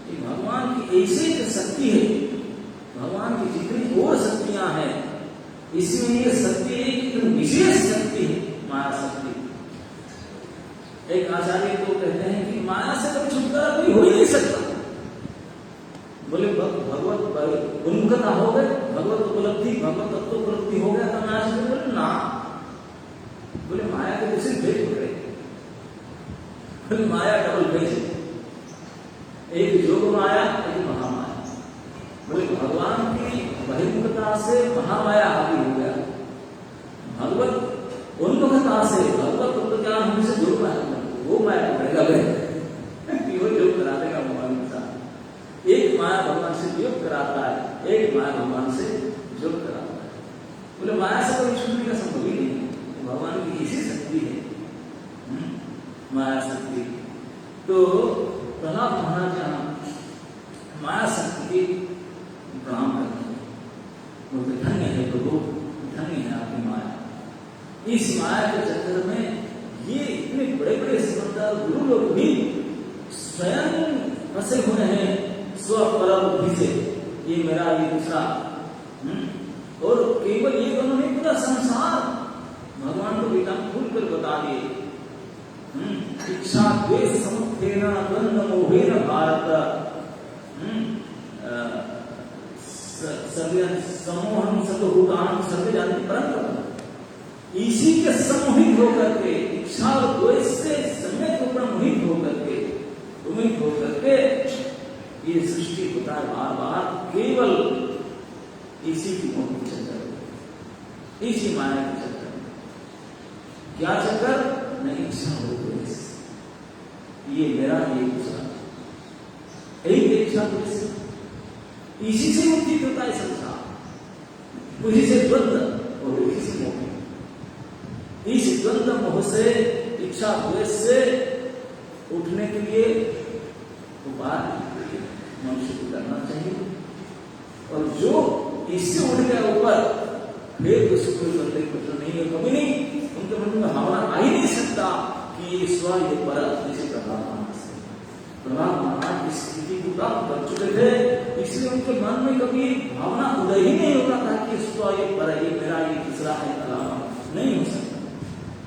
कि भगवान की ऐसी एक शक्ति है, भगवान की जितनी और शक्तियां हैं, इसमें ये शक्ति एक विशेष शक्ति है, माया शक्ति। एक आचार्य तो कहते हैं कि माया से कभी छुटकारा कोई हो ही नहीं सकता। बोले भगवत उन्मुखता हो गए, भगवत उपलब्धि, भगवत तत्व उपलब्धि हो गया तो माया से, बोले ना, बोले माया के दूसरे भेद हो गए। बोले माया डबल भेद है, एक योग माया, एक महामाया। बोले भगवान की बहिर्मुखता से महामाया हावी हो गया, भगवत उन्मुखता से भगवत तत्व ज्ञान होने से योग माया, वो माया पड़ेगा भाई, वो योग करा देगा भगवान के साथ। एक माया भगवान से योग कराता है, एक माया भगवान से योग कराता है। बोले माया से कोई छूटने का संभव ही नहीं है, भगवान की इसी शक्ति है, माया शक्ति। तो प्रहलाद महाराज यहाँ माया शक्ति की प्रणाम करते हैं, बोलते धन्य है प्रभु, धन्य है आपकी माया। इस माया के चक्कर में ये इतने बड़े बड़े समझदार गुरु लोग भी स्वयं फंसे हुए हैं स्वपरबुद्धि से, ये मेरा, ये दूसरा, और केवल ये दोनों ने पूरा संसार भगवान को बेटा खुल कर बता दिए। इच्छा द्वेष समुत्थेन द्वंद्व मोहेन भारत, समोहन सर्वभूतानां सर्वजाति परंतु, इसी के सम्मोहित होकर के, इच्छा और द्वेष से सम्यक ऊपर मोहित होकर के, उम्मीद होकर के ये सृष्टि होता है बार बार, केवल इसी की मोह के चक्कर, इसी माया के चक्कर। क्या चक्कर? न इच्छा हो द्वेष, ये मेरा, ये दूसरा, एक इच्छा द्वेष, इसी से मुक्ति होता है संसार, उसी से द्वंद्व और इसी से मोह। इस द्वंद्व मोह से, इच्छा द्वेष से उठने के लिए उपाय मनुष्य को करना चाहिए, और जो इससे उठ गया ऊपर, फिर तो सुख करते कुछ नहीं है, कभी नहीं, उनके मन में भावना आ ही नहीं सकता कि ये स्व, ये पर, जैसे प्रहलाद महाराज इस स्थिति को प्राप्त कर चुके थे, इसलिए उनके मन में कभी भावना उदय ही नहीं होता था कि स्व, ये पर, ये मेरा, ये दूसरा है, अलावा नहीं हो सकता,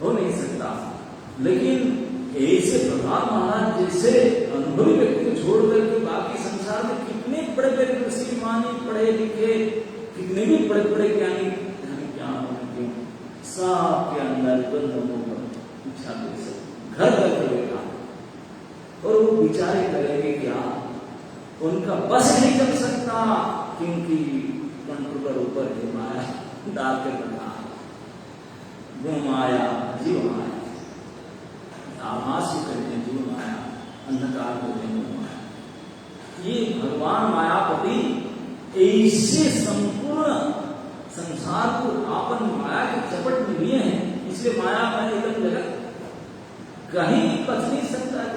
हो नहीं सकता। लेकिन ऐसे प्रहलाद महाराज जैसे अनुभवी व्यक्ति को छोड़ करके बाकी संसार में कितने बड़े बड़े ऋषि मानी, पढ़े लिखे, कितने भी बड़े बड़े ज्ञानी क्या होंगे, सबके अंदर इच्छा घर कर बैठा, और वो विचारे करेंगे क्या, उनका बस नहीं कर सकता, क्योंकि कंप्यूटर ऊपर है माया डाल कर बना, वो माया जीव माया, आभास को कहते हैं जीव माया, अंधकार को कहते हैं माया। ये भगवान मायापति ऐसे संपूर्ण संसार को आपन माया के चपट में लिए हैं, इसलिए माया में एकदम जगत कहीं बच नहीं सकता है।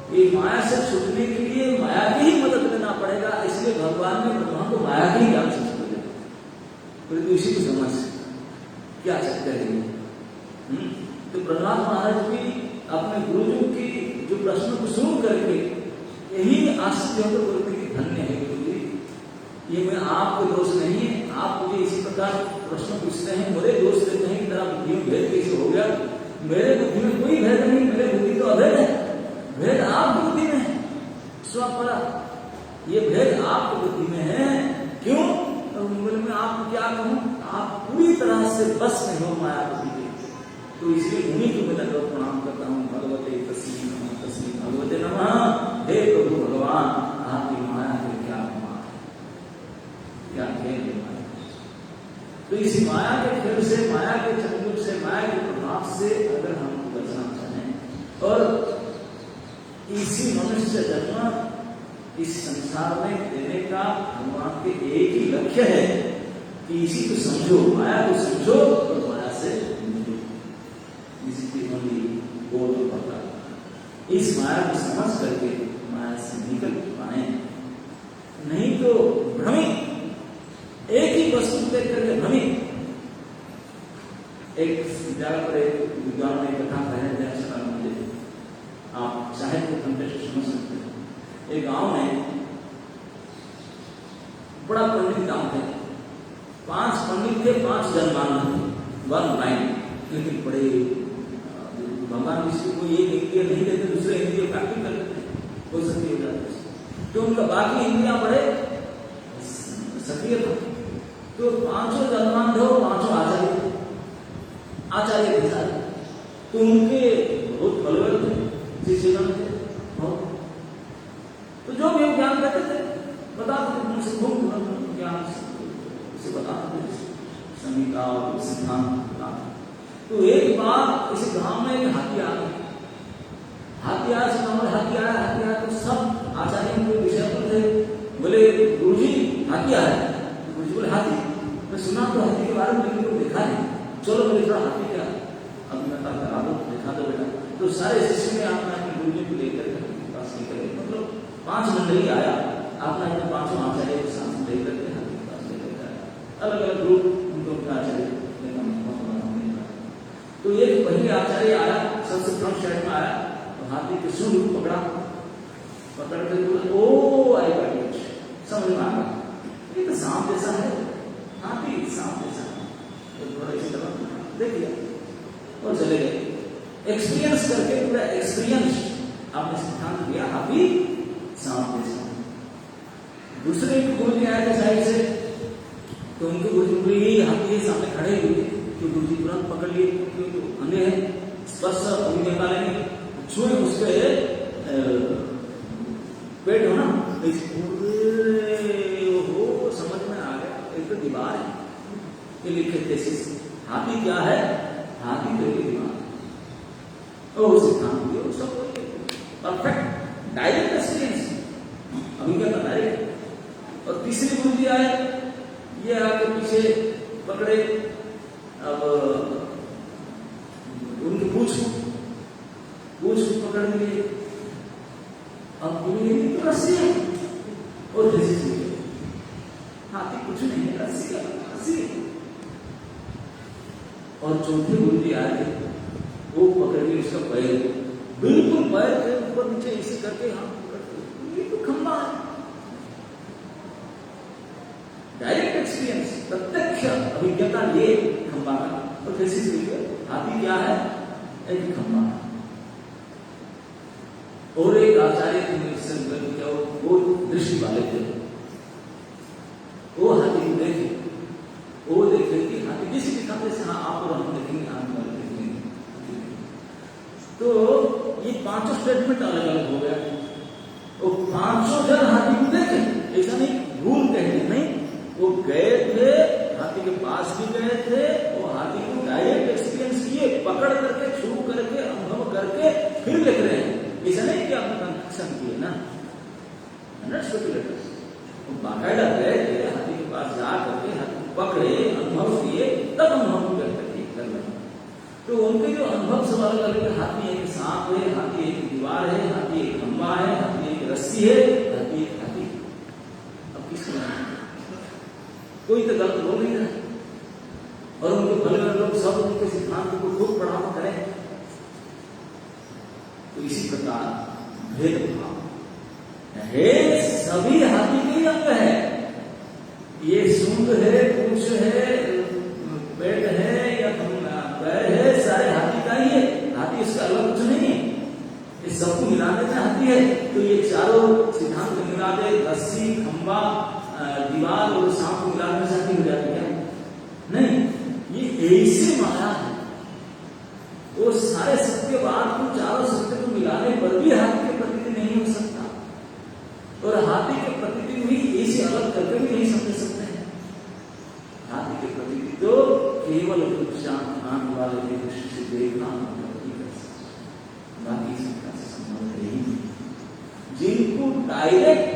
ये माया से छूटने के लिए माया की ही मदद लेना पड़ेगा, इसलिए भगवान ने ब्रह्मा को माया की ज्ञान से छोड़ दिया, उसी को समझ क्या चक्कर है। तो प्रहलाद महाराज भी अपने गुरुजों की जो प्रश्न को सुन करके यही आश्चर्य होकर बोलते कि धन्य है गुरु जी, ये मैं आपके दोष नहीं है, आप मुझे इसी प्रकार प्रश्न पूछते हैं, मेरे दोष देते हैं कि तेरा बुद्धि में भेद कैसे हो गया, मेरे बुद्धि में कोई भेद नहीं, मेरे बुद्धि तो अभेद है, भेद आपकी बुद्धि में है, स्वपरा, ये भेद आपकी बुद्धि में है। क्यों? तो मैं आपको क्या कहूं, आप पूरी तरह से बस में हो माया बुद्धि के, तो इसलिए उन्हीं को मैं दंडवत प्रणाम करता हूँ। भगवते तस्मै नमः, तस्मै भगवते नमः। हे प्रभु भगवान, आपकी माया है क्या कमाल, क्या खेल है माया। तो इस माया के खेल से, माया के चंगुल से, माया के प्रभाव से अगर हम बचना चाहें, और इसी मनुष्य जन्म इस संसार में देने का भगवान के एक ही लक्ष्य है कि इसी को समझो, माया को समझो और माया से मिलो, इसी की होनी बोल पड़ता। इस माया को समझ करके माया से निकल पाए, नहीं तो भ्रमित वस्तु को देख करके भ्रमित। एक जगह पर एक विद्वान ने कथा कहने सुना मुझे, आप चाहे तो कंटेक्स्ट समझ सकते हैं। एक गांव में बड़ा पंडित गांव थे, 5 पंडित थे, 5 जनमान थे, 1 लाइन, लेकिन बड़े भगवान किसी को ये इंद्रिय नहीं देते, दूसरे इंद्रिय प्राप्ति कर लेते, हो सकती हो जाती है, तो उनका बाकी इंद्रियां बड़े सक्रिय था। तो 5 जनमान थे, 5 आचार्य थे सारे, तो उनके बहुत बलवर थे, शिष्यगण थे बहुत। तो जो भी ज्ञान कहते थे बताते थे, उनसे खूब ज्ञान उसे बताते थे, संहिता और सिद्धांत। तो एक बार इस गांव में एक हाथी आ गया, हाथी आया, हाथी आया तो सब आचार्यों के विषय पर थे, बोले गुरुजी हाथी आया। गुरुजी बोले हाथी, मैं सुना तो हाथी के बारे में, लेकिन देखा नहीं, चलो मेरे थोड़ा हाथी क्या अभिनेता करा दो, दिखा दो बेटा। तो सारे शिष्य ने अपने गुरुजी को लेकर पास लेकर, मतलब 5 मंडली आया, अपना अपने 5 आचार्य के साथ लेकर के हाथी के पास लेकर आया, अलग अलग ग्रुप उनको आचार्य। तो ये पहले आचार्य आया, सबसे फ्रंट साइड में आया, तो हाथी के सूंड को पकड़ा, पकड़ के बोला ओ आई गॉट, समझ में आ गया, ये तो सांप जैसा है, हाथी सांप जैसा है, तो थोड़ा इसी तरह देख लिया और चले गए। एक्सपीरियंस करके पूरा एक्सपीरियंस आपने सिद्धांत दिया, हाथी सांप जैसा। दूसरे गुरु जी आए थे साइड से, तो उनके गुरु जी हाथी के सामने खड़े हुए, तो गुरु जी तुरंत पकड़ लिए, क्योंकि अंधे हैं, स्पर्श उंगली निकालेंगे, छुए उस पे पेट हो ना, हो समझ में आ गया, एक तो दीवार है, ये लिखे थे हाथी क्या है, हाथी तो दीवार, और सिद्धांत दिया सब परफेक्ट डायरेक्ट एक्सपीरियंस, अभी क्या बता रहे। और तीसरे गुरु जी आए, ये आके पीछे पकड़े, अब उनकी पूछ पकड़ लिए, अब तो रस्सी है, और हाथी कुछ नहीं है, रस्सी का रस्सी। और चौथे गुरु जी आए थे, वो पकड़ के उसका पैर, बिल्कुल पैर के ऊपर नीचे इसी करके हाथ पकड़, ये तो खंबा है। डायरेक्ट एक्सपीरियंस, प्रत्यक्ष अभिज्ञता, ये खंबा का। और कैसे हाथी क्या है, एक खंबा। और एक आचार्य थे, वो दृष्टि वाले थे, वो हाथी को देखे, वो देखे कि हाथी किसी भी खाते से, हाँ आप और हम देखेंगे, आने वाले देखेंगे। तो ये 5 स्टेटमेंट अलग अलग हो गया, वो 5 जन हाथी को देखे, ऐसा नहीं भूल कहेंगे, नहीं, वो गए थे, हाथी के पास भी गए थे, वो हाथी को डायरेक्ट एक्सपीरियंस किए, पकड़ करके, छू करके, अनुभव करके फिर लिख रहे हैं, ऐसा नहीं कि आपने कंस्ट्रक्शन किए ना, बाकायदा गए थे, हाथी के पास जा करके हाथी को पकड़े, अनुभव किए, तब अनुभव व्यक्त किए। तो उनके जो अनुभव सवाल करके, हाथी एक सांप है, हाथी एक दीवार है, हाथी एक खंबा है, हाथी एक रस्सी है, हाथी एक हाथी। अब किसको कोई तो गलत बोल नहीं रहा, और उनके भले लोग सब उनके सिद्धांत को खूब बढ़ावा करें। तो इसी प्रकार भेदभाव है, सभी हाथी के अंग है, ये सूंड है, पूंछ है, पेट है या पैर है, सारे हाथी का ही है, हाथी इसका अलग कुछ नहीं है, इस सबको मिलाने में हाथी है। तो ये चारों सिद्धांत मिला दे, रस्सी, खंबा, दीवार और सांप को मिलाने से हाथी हो जाती है, नहीं, ये ऐसे माया है। वो सारे सत्यवाद को, चारों सत्य को मिलाने पर भी हाथी के प्रतीति नहीं हो सकता, और हाथी के प्रतीति भी ऐसे अलग करके भी नहीं समझ सकते हैं। हाथी के प्रतीति तो केवल शांत वाले की दृष्टि से देखना, बाकी सबका संबंध नहीं। जिनको डायरेक्ट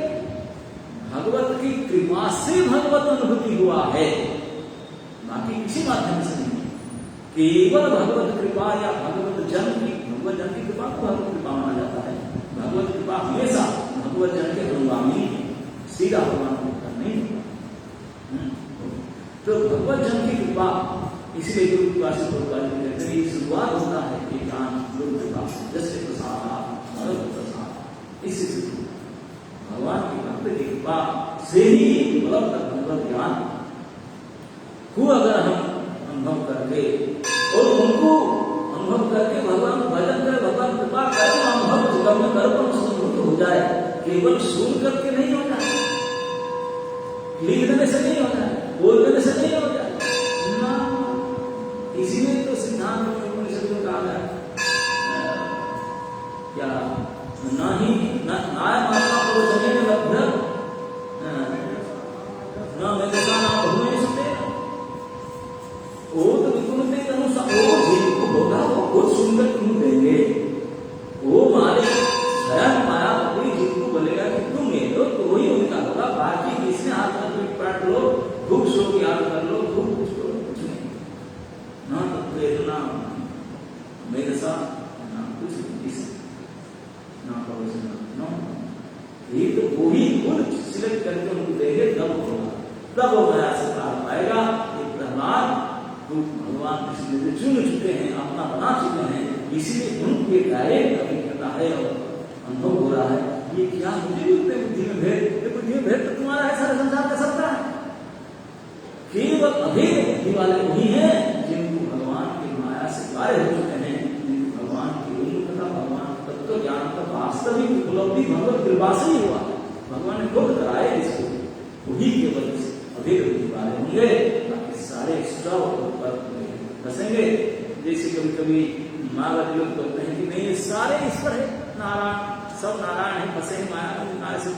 भगवत की कृपा से भगवत अनुभूति हुआ है, बाकी किसी माध्यम से नहीं, केवल भगवत कृपा या भगवत जन की कृपा को भगवत कृपा माना जाता है। भगवत कृपा हमेशा भगवत जन के अनुगामी, सीधा भगवान को नहीं। तो भगवत जन की कृपा, इसलिए गुरु कृपा से कहते हैं शुरुआत होता है कि ज्ञान गुरु कृपा जैसे प्रसाद प्रसाद, इससे भगवान की भक्त की कृपा से ही उपलब्ध भगवत ज्ञान को अगर हम अनुभव करके और उनको अनुभव करके भगवान भजन करे, भगवान कृपा करे, अनुभव जीवन में कर्म हो जाए, केवल सुन करके नहीं हो जाए, लिख देने से नहीं हो जाए, बोल देने से नहीं हो जाए ना। इसीलिए तो सिद्धांत में उपनिषद में कहा है क्या ना ही नाय मात्रा प्रवचने में लभ्य ना मेघसा ना बहुमें सुते, वो तो विकुणते अनुसार वो जीव को होगा, वो खुद सुनकर तुम देंगे, वो मारे स्वयं माया कोई जीव को बोलेगा कि तुम ये लो तो वही उनका होगा, बाकी किसने हाथ में पीट पाट लो, खूब सो याद कर लो, खूब कुछ करो, कुछ नहीं ना। तो प्रेरणा मेघसा ना कुछ ना प्रवचन ना, ये तो वो ही खुद सिलेक्ट करके उनको देंगे, तब होगा, तब वो माया से पार पाएगा। एक प्रहलाद तो भगवान कृष्ण ने चुन चुके हैं, अपना बना चुके हैं, इसीलिए उनके डायरेक्ट अभी करता है और अनुभव हो रहा है। ये क्या मुझे भी उतने बुद्धि में भेद, ये बुद्धि में भेद तो तुम्हारा है, सारे संसार का सबका है, केवल अभेद बुद्धि वाले वही हैं जिनको भगवान की माया से कार्य हो चुके हैं, जिनको भगवान की उन्मुखता, भगवान तत्व ज्ञान का वास्तविक उपलब्धि भगवत कृपा से ही हुआ, भगवान ने खुद कराया इसको, वही केवल अभेद बुद्धि वाले होंगे, बाकी सारे एक्स्ट्रा पर फंसेंगे। जैसे कभी कभी मायावादी लोग बोलते हैं कि नहीं ये सारे ईश्वर है, नारायण सब नारायण है, फंसे हैं माया से,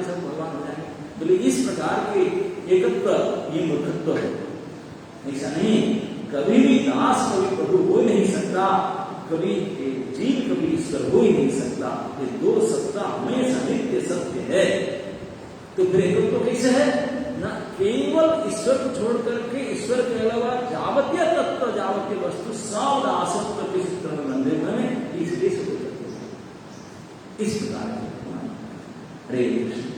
सब भगवान हो जाएंगे। बोले इस प्रकार के एकत्व ये मूर्खत्व है, ऐसा नहीं, कभी भी दास कभी प्रभु हो नहीं सकता, कभी जीव कभी ईश्वर हो ही नहीं सकता, ये दो सत्ता हमेशा नित्य सत्य है। तो फिर एकत्व कैसे है ना, केवल ईश्वर को छोड़ करके ईश्वर के अलावा जावतीय तत्व, जावतीय वस्तु सब दासत्व के चित्र में बंधे हुए, इसलिए इस प्रकार हरे कृष्ण।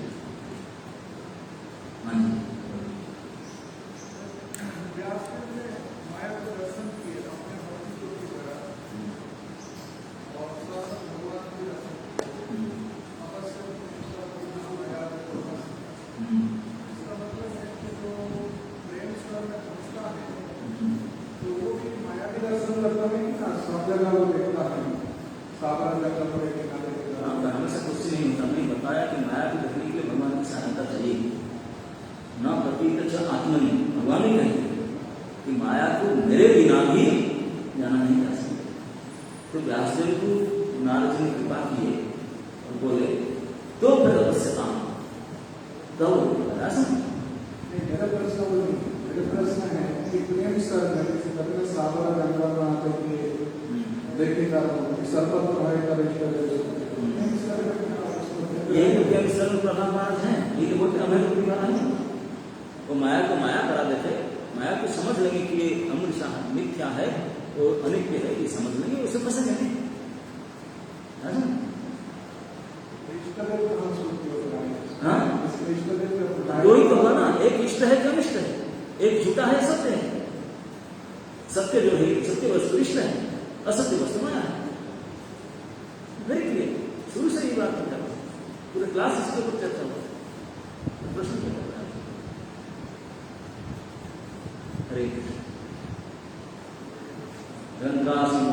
गंगा सिंह